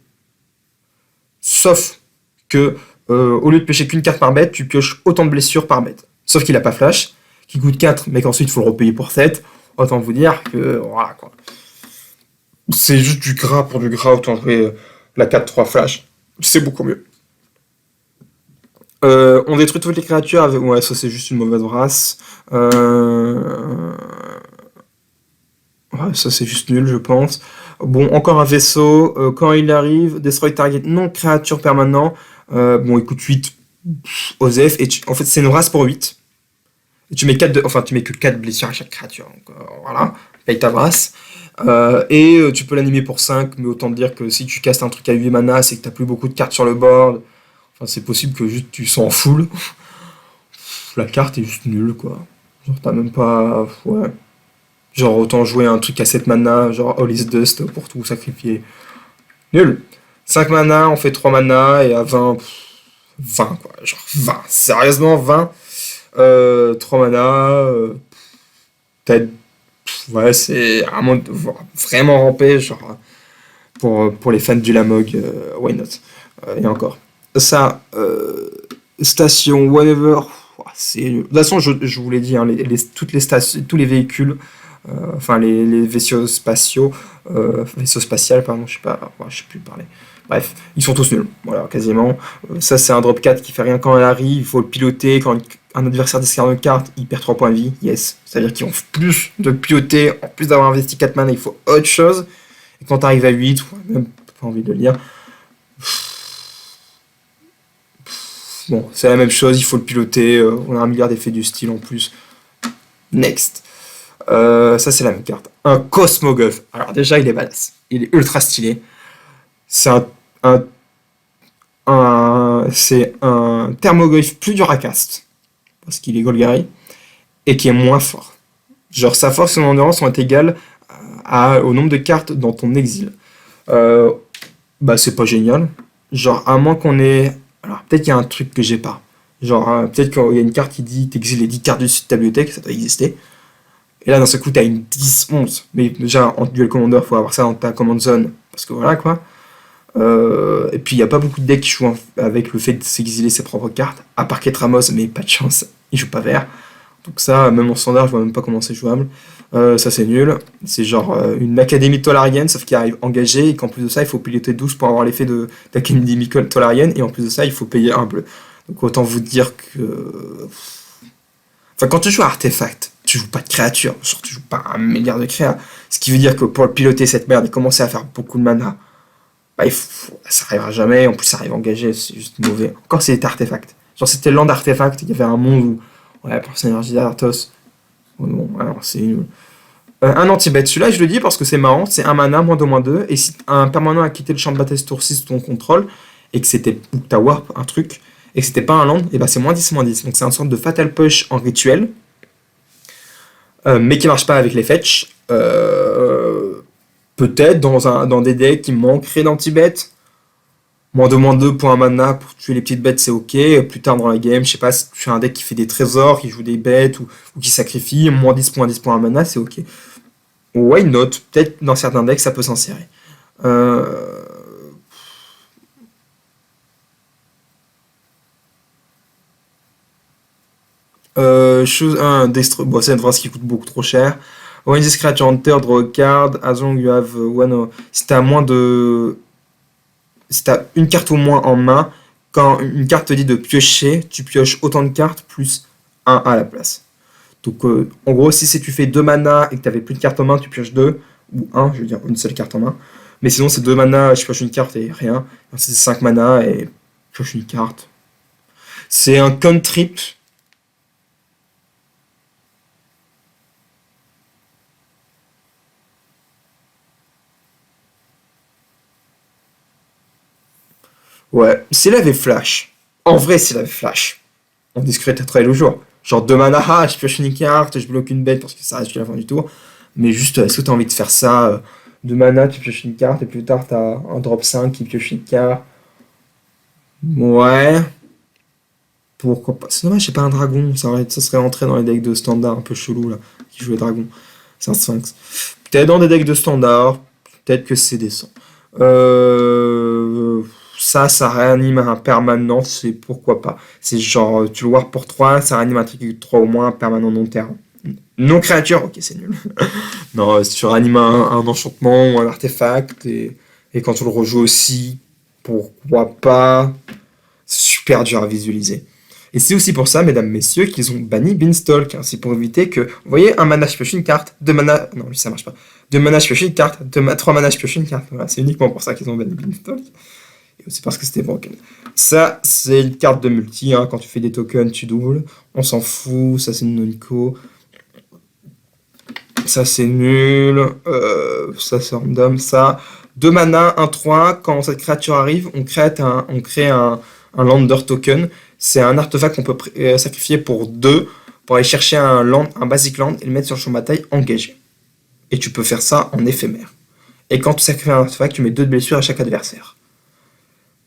sauf que au lieu de piocher qu'une carte par bête, tu pioches autant de blessures par bête. Sauf qu'il a pas flash, qui coûte 4, mais qu'ensuite il faut le repayer pour 7. Autant vous dire que. Voilà quoi. C'est juste du gras pour du gras, autant jouer la 4-3 flash. C'est beaucoup mieux. On détruit toutes les créatures avec. Ouais, ça c'est juste une mauvaise race. Ouais, ça c'est juste nul, je pense. Bon, encore un vaisseau. Quand il arrive, destroy target non créature permanent. Bon, il coûte 8 Osef. Et en fait, c'est une race pour 8. Et tu mets 4 enfin, tu mets que 4 blessures à chaque créature. Donc, voilà. Paye ta race. Tu peux l'animer pour 5, mais autant te dire que si tu castes un truc à 8 mana, c'est que t'as plus beaucoup de cartes sur le board. Enfin, c'est possible que juste tu s'en full. La carte est juste nulle, quoi. Genre, t'as même pas. Ouais. Genre, autant jouer un truc à 7 mana, genre All is Dust pour tout sacrifier. Nul. 5 mana, on fait 3 mana, et à 20, 20 quoi. Genre 20. Sérieusement, 20. 3 mana. Peut-être. Ouais, c'est vraiment rampé, genre. Pour les fans du Lamog, why not? Et encore. Ça, station, whatever. C'est... De toute façon, je vous l'ai dit, hein, toutes les stations, tous les véhicules, enfin les vaisseaux spatiaux, vaisseaux spatials, pardon, je sais pas, ouais, je sais plus parler. Bref, ils sont tous nuls, voilà, quasiment. Ça, c'est un drop 4 qui fait rien quand elle arrive, il faut le piloter. Quand un adversaire discard une carte, il perd 3 points de vie, yes. C'est-à-dire qu'ils ont plus de piloter, en plus d'avoir investi 4 mana, il faut autre chose. Et quand tu arrives à 8, ouais, même pas envie de le lire. Bon, c'est la même chose, il faut le piloter, on a un milliard d'effets du style en plus. Next. Ça, c'est la même carte. Un Cosmogolf. Alors, déjà, il est badass. Il est ultra stylé. C'est un, c'est un Thermogolf plus dur à cast. Parce qu'il est Golgari. Et qui est moins fort. Genre, sa force et son endurance sont égales au nombre de cartes dans ton exil. Bah, c'est pas génial. Genre, à moins qu'on ait. Alors, peut-être qu'il y a un truc que j'ai pas. Genre, peut-être qu'il y a une carte qui dit t'exiles les 10 cartes du site de ta bibliothèque, ça doit exister. Et là, d'un seul coup, t'as une 10-11. Mais déjà, en duel commander, faut avoir ça dans ta command zone. Parce que voilà, quoi. Et puis, il n'y a pas beaucoup de decks qui jouent avec le fait de s'exiler ses propres cartes. À part Ketramos, mais pas de chance, il joue pas vert. Donc ça, même en standard, je vois même pas comment c'est jouable. Ça, c'est nul. C'est genre une Académie Tolarienne, sauf qu'il arrive engagé, et qu'en plus de ça, il faut piloter 12 pour avoir l'effet d'Académie Tolarienne, et en plus de ça, il faut payer un bleu. Donc autant vous dire que... Enfin, quand tu joues à Artefact, tu joues pas de créature, genre tu joues pas un milliard de créas. Ce qui veut dire que pour piloter cette merde et commencer à faire beaucoup de mana, bah, ça arrivera jamais, en plus ça arrive engagé, c'est juste mauvais. Encore si c'était Artefact. Genre c'était Land Artefact, il y avait un monde où... Ouais, pour synergie d'Arthos. Bon, alors c'est nul. Un anti-bet, celui-là je le dis parce que c'est marrant, c'est un mana, -2/-2, et si un permanent a quitté le champ de bataille tour 6 de ton contrôle, et que c'était, ou que t'as warp, un truc, et que c'était pas un land, et bah c'est -10/-10. Donc c'est une sorte de fatal push en rituel, mais qui marche pas avec les fetch. Peut-être dans des decks qui manqueraient d'anti-bet. -2/-2 pour un mana pour tuer les petites bêtes, c'est ok. Plus tard dans la game, je sais pas, si tu fais un deck qui fait des trésors, qui joue des bêtes ou qui sacrifie, -10/-10 pour un mana, c'est ok. Why not? Peut-être dans certains decks ça peut s'insérer. Euh... Chose 1, bon, c'est une phrase qui coûte beaucoup trop cher. When this creature enter, draw a card, as long you have one. Si t'as moins de. Si t'as une carte au moins en main, quand une carte te dit de piocher, tu pioches autant de cartes plus un à la place. Donc en gros, si tu fais 2 mana et que tu n'avais plus de cartes en main, tu pioches 2, ou un, je veux dire une seule carte en main. Mais sinon, c'est 2 mana, je pioche une carte et rien. Ensuite, c'est 5 mana et je pioche une carte. C'est un cantrip. Ouais, s'il avait flash. En vrai, s'il avait flash. On discrète à travailler le jour. Genre 2 mana, je pioche une carte, je bloque une bête parce que ça reste jusqu'à la fin du tour. Mais juste, est-ce que tu as envie de faire ça 2 mana, tu pioches une carte et plus tard, tu as un drop 5 qui pioche une carte. Ouais, pourquoi pas. C'est dommage, j'ai pas un dragon. Ça serait entré dans les decks de standard un peu chelou là, qui jouait dragon. C'est un sphinx. Peut-être dans des decks de standard, peut-être que c'est décent. Ça réanime un permanent, c'est pourquoi pas. C'est genre, tu le voir pour 3 ça réanime un truc avec 3 au moins, un permanent non terrain. Non créature, ok, c'est nul. Non, si tu réanimes un enchantement ou un artefact, et quand tu le rejoues aussi, pourquoi pas. C'est super dur à visualiser. Et c'est aussi pour ça, mesdames, messieurs, qu'ils ont banni Beanstalk. Hein. C'est pour éviter que, vous voyez, un mana, je pioche une carte, deux mana, non, lui ça marche pas. Deux mana, je pioche une carte, trois mana, je pioche une carte. Voilà, c'est uniquement pour ça qu'ils ont banni Beanstalk. Et aussi parce que c'était broken. Ça, c'est une carte de multi, hein. Quand tu fais des tokens, tu doubles. On s'en fout, ça c'est une Nonico. Ça c'est nul, ça c'est random, ça. 2 mana, 1-3, quand cette créature arrive, on crée un Lander token. C'est un artefact qu'on peut sacrifier pour 2 pour aller chercher un basic land et le mettre sur le champ de bataille engagé. Et tu peux faire ça en éphémère. Et quand tu sacrifies un artefact, tu mets 2 de blessures à chaque adversaire.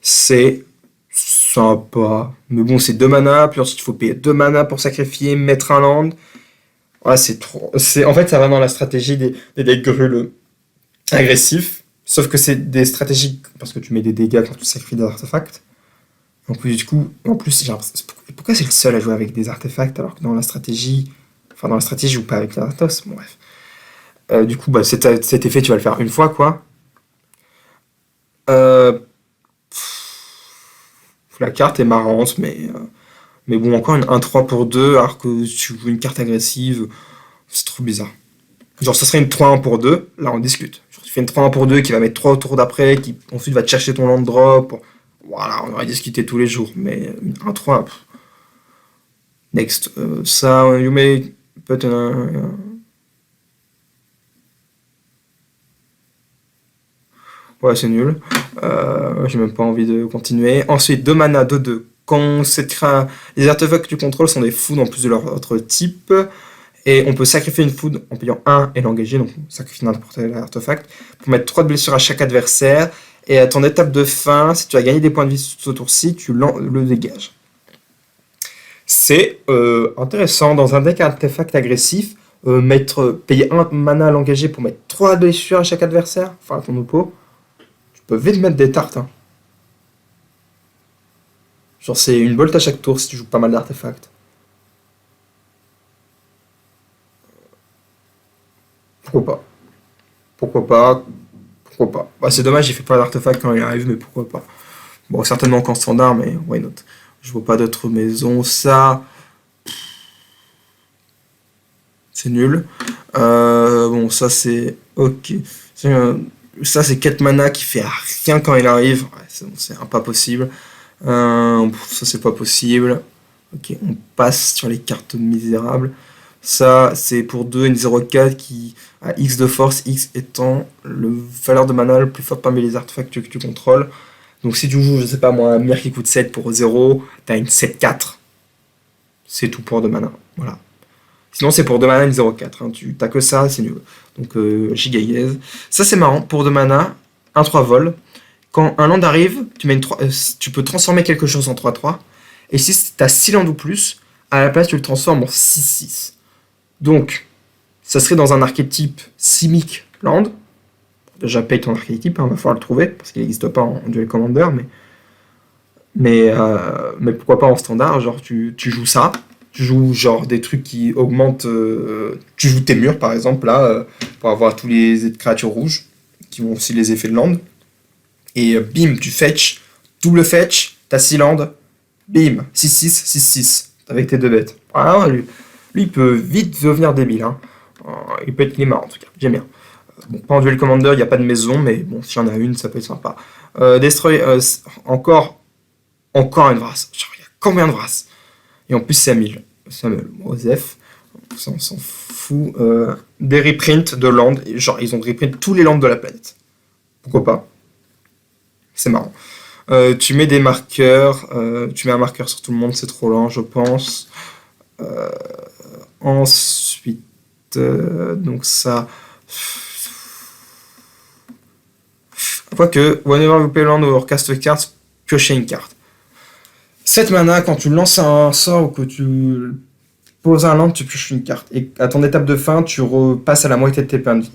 C'est sympa. Mais bon, c'est 2 mana, puis ensuite il faut payer 2 mana pour sacrifier, mettre un land. Ouais, c'est trop. En fait, ça va dans la stratégie des decks grules agressifs. Sauf que c'est des stratégies. Parce que tu mets des dégâts quand tu sacrifies des artefacts. En plus, du coup, j'ai l'impression. Pourquoi c'est le seul à jouer avec des artefacts alors que dans la stratégie. Enfin, dans la stratégie, je joue pas avec les Arthos. Bon, bref. Du coup, bah, cet effet, tu vas le faire une fois, quoi. Euh, la carte est marrante, mais bon, encore un 3 pour 2 alors que tu joues une carte agressive. C'est trop bizarre. Genre, ça serait une 3-1 pour 2, là on discute. Genre, tu fais une 3-1 pour 2 qui va mettre 3 au tour d'après, qui ensuite va te chercher ton land drop. Voilà, on aurait discuté tous les jours, mais un 3. Next. Ça, you may put ouais, c'est nul. J'ai même pas envie de continuer. Ensuite, 2 mana, 2-2. Quand les artefacts que tu contrôles sont des foods en plus de leur autre type. Et on peut sacrifier une food en payant 1 et l'engager, donc on sacrifie n'importe quel artefact, pour mettre 3 de blessures à chaque adversaire. Et à ton étape de fin, si tu as gagné des points de vie ce tour-ci, tu le dégages. C'est intéressant, dans un deck artefact agressif, payer 1 mana à l'engager pour mettre 3 blessures à chaque adversaire, enfin à ton oppo, tu peux vite mettre des tartes. Hein. Genre c'est une bolt à chaque tour si tu joues pas mal d'artefacts. Pourquoi pas? Pourquoi pas? Pourquoi pas? Bah, c'est dommage, j'ai fait pas d'artefact quand il arrive, mais pourquoi pas? Bon, certainement qu'en standard, mais why not? Je vois pas d'autres maisons. Ça, c'est nul. Bon, ça c'est ok. Ça c'est 4 mana qui fait rien quand il arrive. Ouais, c'est pas possible. Ça c'est pas possible. Ok, on passe sur les cartes misérables. Ça, c'est pour 2 une 0,4 qui a X de force, X étant le valeur de mana le plus fort parmi les artefacts que tu contrôles. Donc si tu joues, je sais pas moi, un Mir qui coûte 7 pour 0, t'as une 7-4. C'est tout pour 2 mana. Voilà. Sinon, c'est pour 2 mana une 0,4. Hein. T'as que ça, c'est nul. Donc, giga gaze. Ça, c'est marrant. Pour 2 mana, un 3 vol. Quand un land arrive, tu peux transformer quelque chose en 3-3. Et si t'as 6 lands ou plus, à la place, tu le transformes en 6-6. Donc, ça serait dans un archétype Simic Land. Déjà, paye ton archétype, il va falloir le trouver, parce qu'il n'existe pas en Duel Commander, mais pourquoi pas en standard, genre tu joues ça, tu joues genre des trucs qui augmentent, tu joues tes murs par exemple, là, pour avoir tous les créatures rouges, qui ont aussi les effets de land, et bim, tu fetch, double fetch, t'as 6 land, bim, 6-6, 6-6, avec tes 2 bêtes. Ah, lui, il peut vite devenir débile, hein. Il peut être marrant en tout cas, j'aime bien. Bon, pas en Duel Commander, il n'y a pas de maison, mais bon, s'il y en a une, ça peut être sympa. Destroy, encore une Vrasse. Genre, il y a combien de Vrasse? Et en plus, c'est Samuel, Osef, ça, on s'en fout. Des reprints de land, genre, ils ont reprint tous les lands de la planète. Pourquoi pas? C'est marrant. Tu mets des marqueurs, tu mets un marqueur sur tout le monde, c'est trop lent, je pense. Ensuite, donc ça. Quoique, whenever you play land or cast a card, piochez une carte. 7 mana, quand tu lances un sort ou que tu poses un land, tu pioches une carte. Et à ton étape de fin, tu repasses à la moitié de tes points de vie.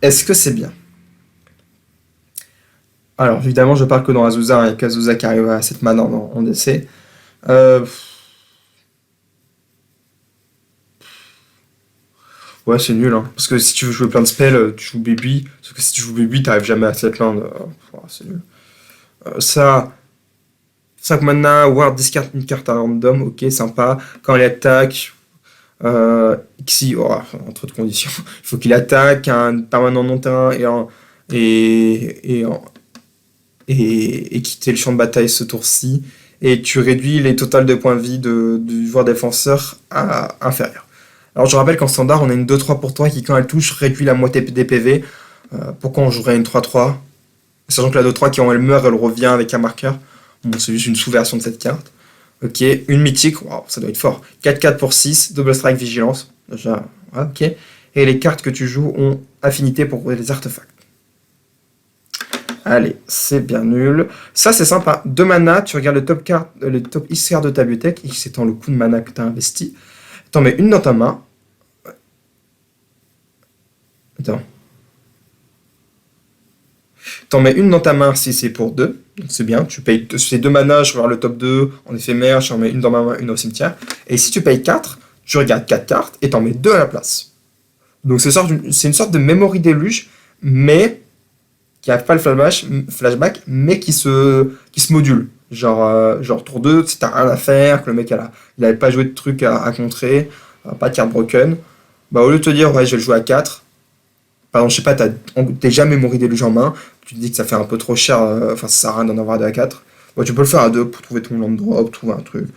Est-ce que c'est bien? Alors, évidemment, je parle que dans Azusa, il y a qu'Azusa qui arrive à 7 mana en DC. Ouais, c'est nul, hein. Parce que si tu veux jouer plein de spells, tu joues Baby. Sauf que si tu joues Baby, t'arrives jamais à 7 land. C'est nul. Ça, 5 mana, Ward discard une carte à random, ok, sympa. Quand il attaque, si, oh, entre de conditions, il faut qu'il attaque un permanent non-terrain et quitter le champ de bataille ce tour-ci. Et tu réduis les totals de points de vie du joueur défenseur à inférieur. Alors je rappelle qu'en standard, on a une 2-3 pour toi qui, quand elle touche, réduit la moitié des PV. Pourquoi on jouerait une 3-3? Sachant que la 2-3, quand elle meurt, elle revient avec un marqueur. Bon, c'est juste une sous-version de cette carte. Ok, une mythique, waouh, ça doit être fort. 4-4 pour 6, double strike vigilance. Déjà, ouais, ok. Et les cartes que tu joues ont affinité pour les artefacts. Allez, c'est bien nul. Ça, c'est sympa. 2 mana, tu regardes le top ICR de ta bibliothèque, X étant le coût de mana que tu as investi. T'en mets une dans ta main. Attends. T'en mets une dans ta main si c'est pour 2. Donc c'est bien. Tu payes ces 2 mana, je regarde le top 2 en éphémère, j'en mets une dans ma main, une au cimetière. Et si tu payes 4, tu regardes 4 cartes et t'en mets 2 à la place. Donc c'est une sorte de memory deluge, mais qui a pas le flashback, mais qui se module. Genre tour 2, si t'as rien à faire, que le mec il avait pas joué de truc à contrer, pas de carte broken, bah au lieu de te dire ouais je vais le jouer à 4, pardon je sais pas, t'as déjà memory deluge en main, tu te dis que ça fait un peu trop cher, enfin ça sert à rien d'en avoir 2 à 4, bah, tu peux le faire à 2 pour trouver ton land drop, trouver un truc.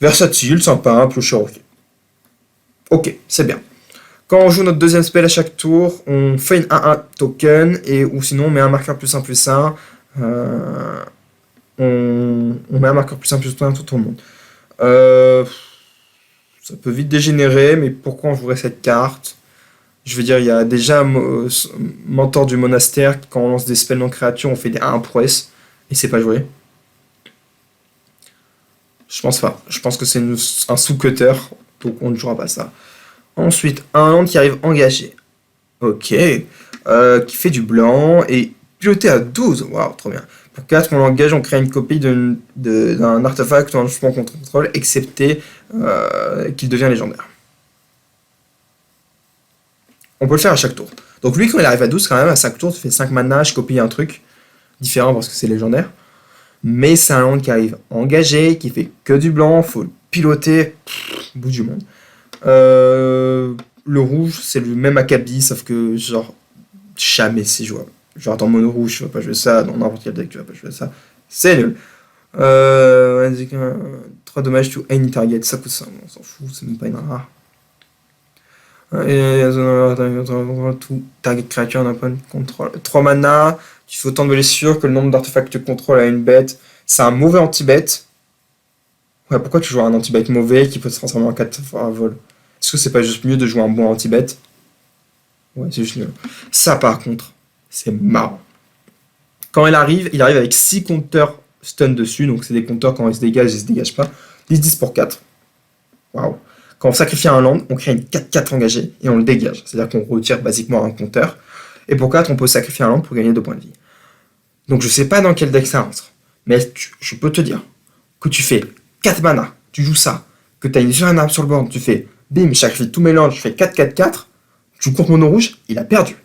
Versatile, sympa, un peu cher, ok. Ok, c'est bien. Quand on joue notre deuxième spell à chaque tour, on fait une 1-1 token, ou sinon on met un marqueur +1/+1. On met un marqueur +1/+1 sur tout le monde. Ça peut vite dégénérer, mais pourquoi on jouerait cette carte? Je veux dire, il y a déjà un mentor du monastère, quand on lance des spells non créatures, on fait des 1 prouesse, et c'est pas joué. Je pense pas. Je pense que c'est un sous-cutter, donc on ne jouera pas ça. Ensuite, un land qui arrive engagé. Ok. Qui fait du blanc et piloté à 12. Waouh, trop bien. Pour 4, on l'engage, on crée une copie d'un artefact ou un instrument contre contrôle, excepté qu'il devient légendaire. On peut le faire à chaque tour. Donc lui, quand il arrive à 12, quand même, à 5 tours, tu fais 5 mana, je copie un truc différent parce que c'est légendaire. Mais c'est un land qui arrive engagé, qui fait que du blanc, faut le piloter, bout du monde. Le rouge, c'est le même acabit, sauf que, genre, jamais c'est jouable. Genre, dans mono rouge, tu vas pas jouer ça, dans n'importe quel deck, tu vas pas jouer ça. C'est nul. 3 dommages to any target, ça coûte ça, on s'en fout, c'est même pas une rare. Tout target créature d'un point de contrôle. 3 mana, tu fais autant de blessures que le nombre d'artefacts que tu contrôles à une bête. C'est un mauvais anti-bête. Ouais, pourquoi tu joues un anti-bête mauvais qui peut se transformer en 4 fois à vol? Est-ce que c'est pas juste mieux de jouer un bon anti-bête? Ouais, c'est juste mieux. Ça, par contre, c'est marrant. Quand il arrive avec 6 compteurs stun dessus. Donc, c'est des compteurs, quand ils se dégagent pas. 10-10 pour 4. Waouh. Quand on sacrifie un land, on crée une 4-4 engagée et on le dégage. C'est-à-dire qu'on retire basiquement un compteur. Et pour 4, on peut sacrifier un land pour gagner 2 points de vie. Donc, je sais pas dans quel deck ça entre. Mais je peux te dire que tu fais 4 mana, tu joues ça, que tu as une jeune arme sur le board, tu fais bim, je sacrifie tous mes lands, je fais 4-4-4, tu comptes mono rouge, il a perdu.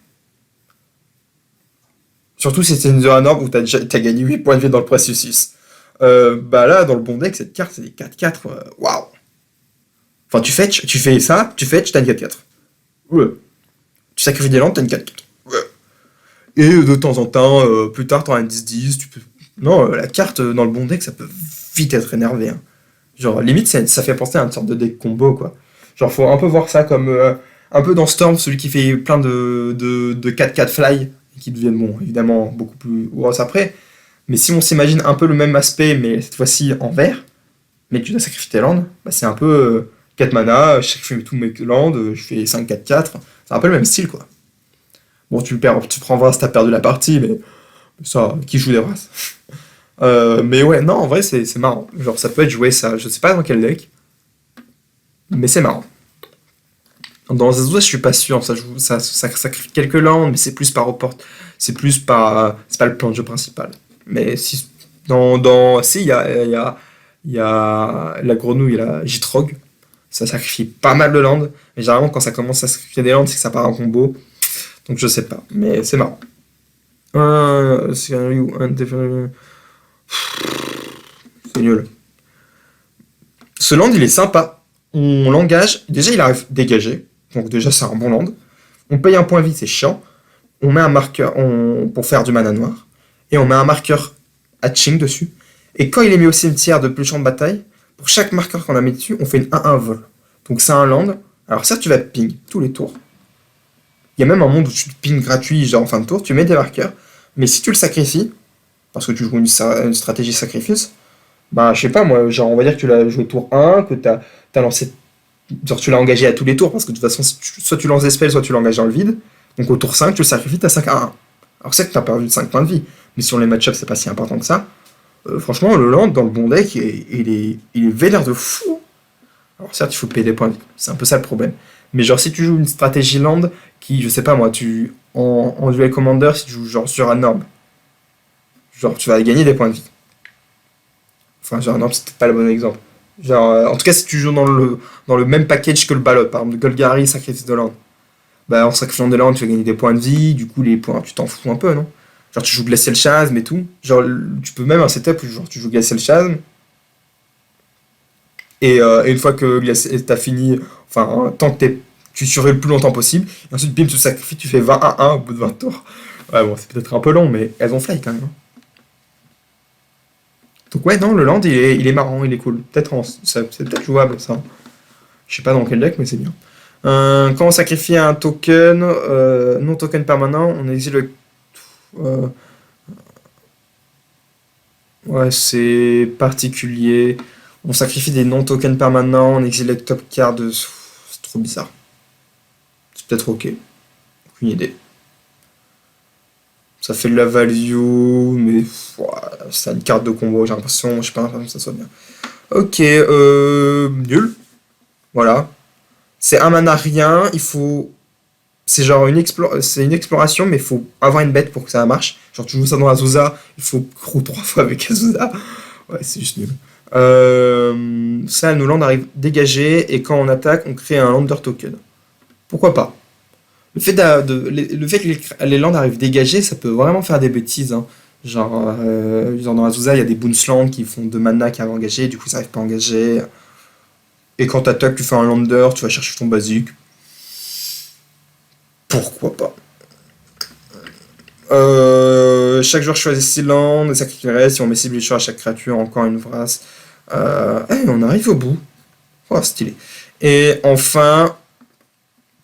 Surtout si c'est une zone orbe où t'as gagné 8 points de vie dans le processus. Bah là, dans le bon deck, cette carte, c'est des 4-4, waouh. Enfin, tu fetch, t'as une 4-4. Ouais. Tu sacrifies des landes, t'as une 4-4. Ouais. Et de temps en temps, plus tard, t'auras une 10-10, tu peux... Non, la carte, dans le bon deck, ça peut vite être énervé. Hein. Genre, limite, ça fait penser à une sorte de deck combo, quoi. Genre, faut un peu voir ça comme... un peu dans Storm, celui qui fait plein de 4-4 fly, qui deviennent, bon, évidemment, beaucoup plus grosses après. Mais si on s'imagine un peu le même aspect, mais cette fois-ci en vert, mais que tu dois sacrifier tes landes, bah c'est un peu 4 mana, je sacrifie tous mes landes, je fais 5-4-4. C'est un peu le même style, quoi. Bon, tu prends Vras, t'as perdu la partie, mais ça, qui joue des Vras? Mais ouais, non, en vrai, c'est marrant. Genre, ça peut être joué, ça. Je sais pas dans quel deck, mais c'est marrant. Dans Azusa, je suis pas sûr. Ça sacrifie quelques landes, mais c'est plus par report. C'est pas le plan de jeu principal. Mais si, si, il y a la grenouille, la Jitrog. Ça sacrifie pas mal de landes. Mais généralement, quand ça commence à sacrifier des landes, c'est que ça part en combo. Donc je sais pas. Mais c'est marrant. c'est nul. Ce land, il est sympa. On l'engage. Déjà, il arrive dégagé. Donc déjà, c'est un bon land. On paye un point de vie, c'est chiant. On met un marqueur pour faire du mana noir. Et on met un marqueur hatching dessus. Et quand il est mis au cimetière depuis le champ de bataille, pour chaque marqueur qu'on a mis dessus, on fait une 1-1 vol. Donc c'est un land. Alors certes, tu vas ping tous les tours. Il y a même un monde où tu ping gratuit, genre en fin de tour, tu mets des marqueurs. Mais si tu le sacrifies, parce que tu joues une stratégie sacrifice, bah je sais pas moi, genre on va dire que tu l'as joué tour 1, que t'as lancé. Genre tu l'as engagé à tous les tours, parce que de toute façon, soit tu lances des spells, soit tu l'engages dans le vide. Donc au tour 5, tu le sacrifies, t'as 5-1. Alors c'est que t'as perdu 5 points de vie. Mais sur les match-ups, c'est pas si important que ça. Franchement, le land dans le bon deck, il est vénère de fou. Alors certes, il faut payer des points de vie. C'est un peu ça le problème. Mais genre, si tu joues une stratégie land qui, je sais pas moi, en duel commander, si tu joues genre sur un orbe, genre tu vas gagner des points de vie. Enfin, genre un orbe, c'est peut-être pas le bon exemple. Genre, en tout cas, si tu joues dans le même package que le ballot, par exemple, Golgari, sacrifice de land, bah en sacrifiant des landes, tu vas gagner des points de vie, du coup, les points, tu t'en fous un peu, non? Genre, tu joues Glacial Chasm et tout. Genre, tu peux même un setup où genre, tu joues Glacial Chasm, et une fois que t'as fini, enfin, tant que tu surveilles le plus longtemps possible, et ensuite, bim, tu te sacrifies, tu fais 20-1 au bout de 20 tours. Ouais, bon, c'est peut-être un peu long, mais elles ont fly quand même, hein. Donc, ouais, non, le land, il est marrant, il est cool. C'est peut-être jouable, ça. Je sais pas dans quel deck, mais c'est bien. Quand on sacrifie un token, non token permanent, on exile le. euh, ouais, c'est particulier. On sacrifie des non-tokens permanents, on exile les top cards. C'est trop bizarre. C'est peut-être ok. Aucune idée. Ça fait de la value, mais c'est une carte de combo, j'ai l'impression. Je sais pas l'impression que ça soit bien. Ok, nul. Voilà. C'est un mana rien, il faut. C'est genre c'est une exploration, mais il faut avoir une bête pour que ça marche. Genre, tu joues ça dans Azusa, il faut crew 3 fois avec Azusa. Ouais, c'est juste nul. Ça, nos lands arrivent dégagés, et quand on attaque, on crée un lander token. Pourquoi pas? Le fait que les lands arrivent dégagés, ça peut vraiment faire des bêtises, hein. Genre dans Azusa, il y a des boonslands qui font 2 mana qui arrivent engagés, du coup, ça arrive pas engagé. Et quand t'attaques, tu fais un lander, tu vas chercher ton basique. Pourquoi pas? Chaque joueur choisit 6 landes et sacrifierait si on met 6 blessures à chaque créature, encore une phrase. On arrive au bout. Oh, stylé. Et enfin,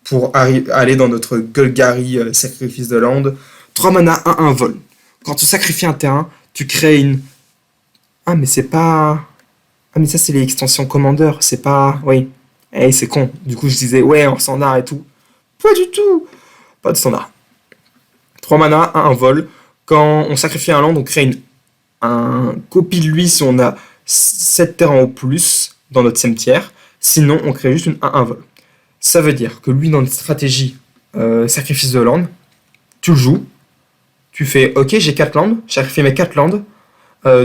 pour aller dans notre Golgari sacrifice de land, 3 mana, 1 vol. Quand tu sacrifies un terrain, tu crées une. Ah, mais c'est pas. Ah, mais ça, c'est les extensions Commander, c'est pas. Oui. Eh, c'est con. Du coup, je disais, ouais, en standard et tout. Pas du tout. Pas de standard. 3 mana, 1 vol. Quand on sacrifie un land, on crée un copie de lui si on a 7 terrains au plus dans notre cimetière. Sinon, on crée juste une 1-1 vol. Ça veut dire que lui, dans une stratégie sacrifice de land, tu le joues. Tu fais, ok, j'ai 4 lands, je sacrifie mes 4 lands.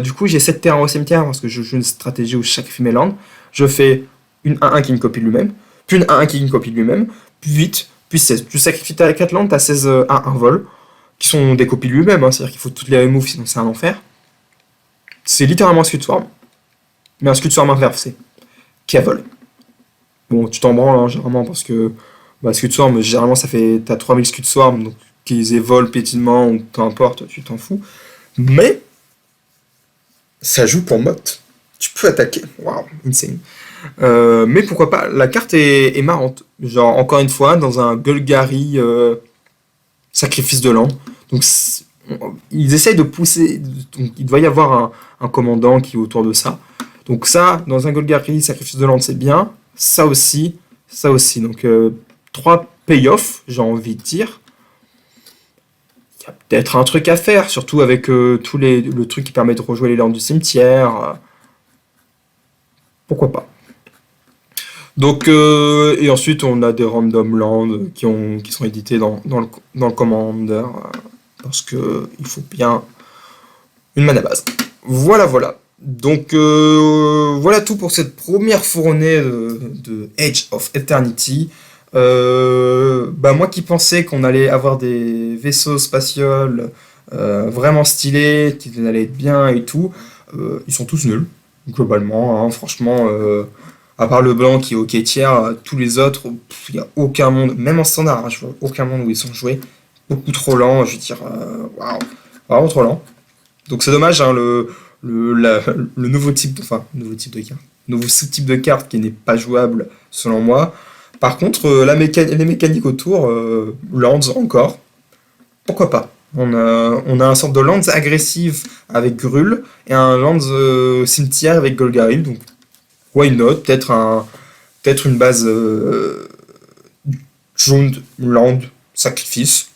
Du coup, j'ai 7 terrains au cimetière parce que je joue une stratégie où je sacrifie mes lands. Je fais une 1-1 qui me copie de lui-même, puis une 1-1 qui me copie de lui-même, puis 8, puis 16. Tu sacrifies tes 4 lands, tu as 16 1-1 vol, qui sont des copies de lui-même, hein, c'est-à-dire qu'il faut toutes les removes, sinon c'est un enfer. C'est littéralement un Scud Swarm, mais un Scud Swarm inversé, qui a vol. Bon, tu t'en branles, hein, généralement, parce que Scud Swarm, généralement, ça fait. T'as 3000 Scud Swarm, donc qu'ils aient vol, pétinement, ou peu importe, tu t'en fous. Mais, ça joue pour mot. Tu peux attaquer. Waouh, insane. Mais pourquoi pas, la carte est marrante. Genre, encore une fois, dans un Golgari sacrifice de land. Donc, ils essayent de pousser. Donc, il doit y avoir un commandant qui est autour de ça. Donc, ça, dans un Golgari sacrifice de land, c'est bien. Ça aussi, ça aussi. Donc, 3 payoffs, j'ai envie de dire. Il y a peut-être un truc à faire, surtout avec le truc qui permet de rejouer les landes du cimetière. Pourquoi pas? Donc, et ensuite, on a des random lands qui sont édités dans le Commander, parce que il faut bien une mana base. Voilà, voilà. Donc, voilà tout pour cette première fournée de Age of Eternity. Moi qui pensais qu'on allait avoir des vaisseaux spatials vraiment stylés, qui allaient être bien et tout, ils sont tous nuls. globalement, hein, franchement, à part le blanc qui est ok tiers, tous les autres, il n'y a aucun monde, même en standard, hein, je vois aucun monde où ils sont joués. Beaucoup trop lent, je veux dire, waouh, vraiment trop lent. Donc c'est dommage, hein, le nouveau type, enfin, nouveau type de carte, nouveau sous-type de carte qui n'est pas jouable selon moi. Par contre, les mécaniques autour, Lands encore, pourquoi pas? On a un sorte de Lands agressif avec Grul et un Lands cimetière avec Golgari, donc why not? Peut-être une base jaune, land, sacrifice.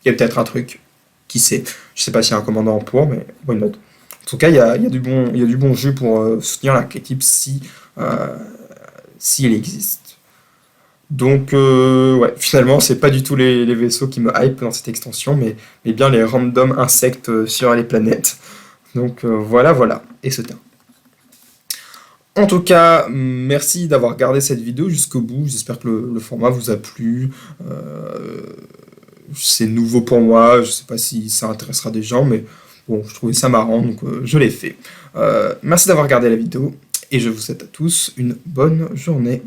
Il y a peut-être un truc. Qui sait? Je sais pas s'il y a un commandant pour, mais why not? En tout cas, il y a du bon jus pour soutenir l'archétype euh, si il existe. Donc, ouais, finalement, c'est pas du tout les vaisseaux qui me hype dans cette extension, mais bien les random insectes sur les planètes. Donc, voilà, voilà. Et c'est un. En tout cas, merci d'avoir regardé cette vidéo jusqu'au bout. J'espère que le format vous a plu. Euh, c'est nouveau pour moi. Je sais pas si ça intéressera des gens, mais bon, je trouvais ça marrant, donc je l'ai fait. Merci d'avoir regardé la vidéo et je vous souhaite à tous une bonne journée.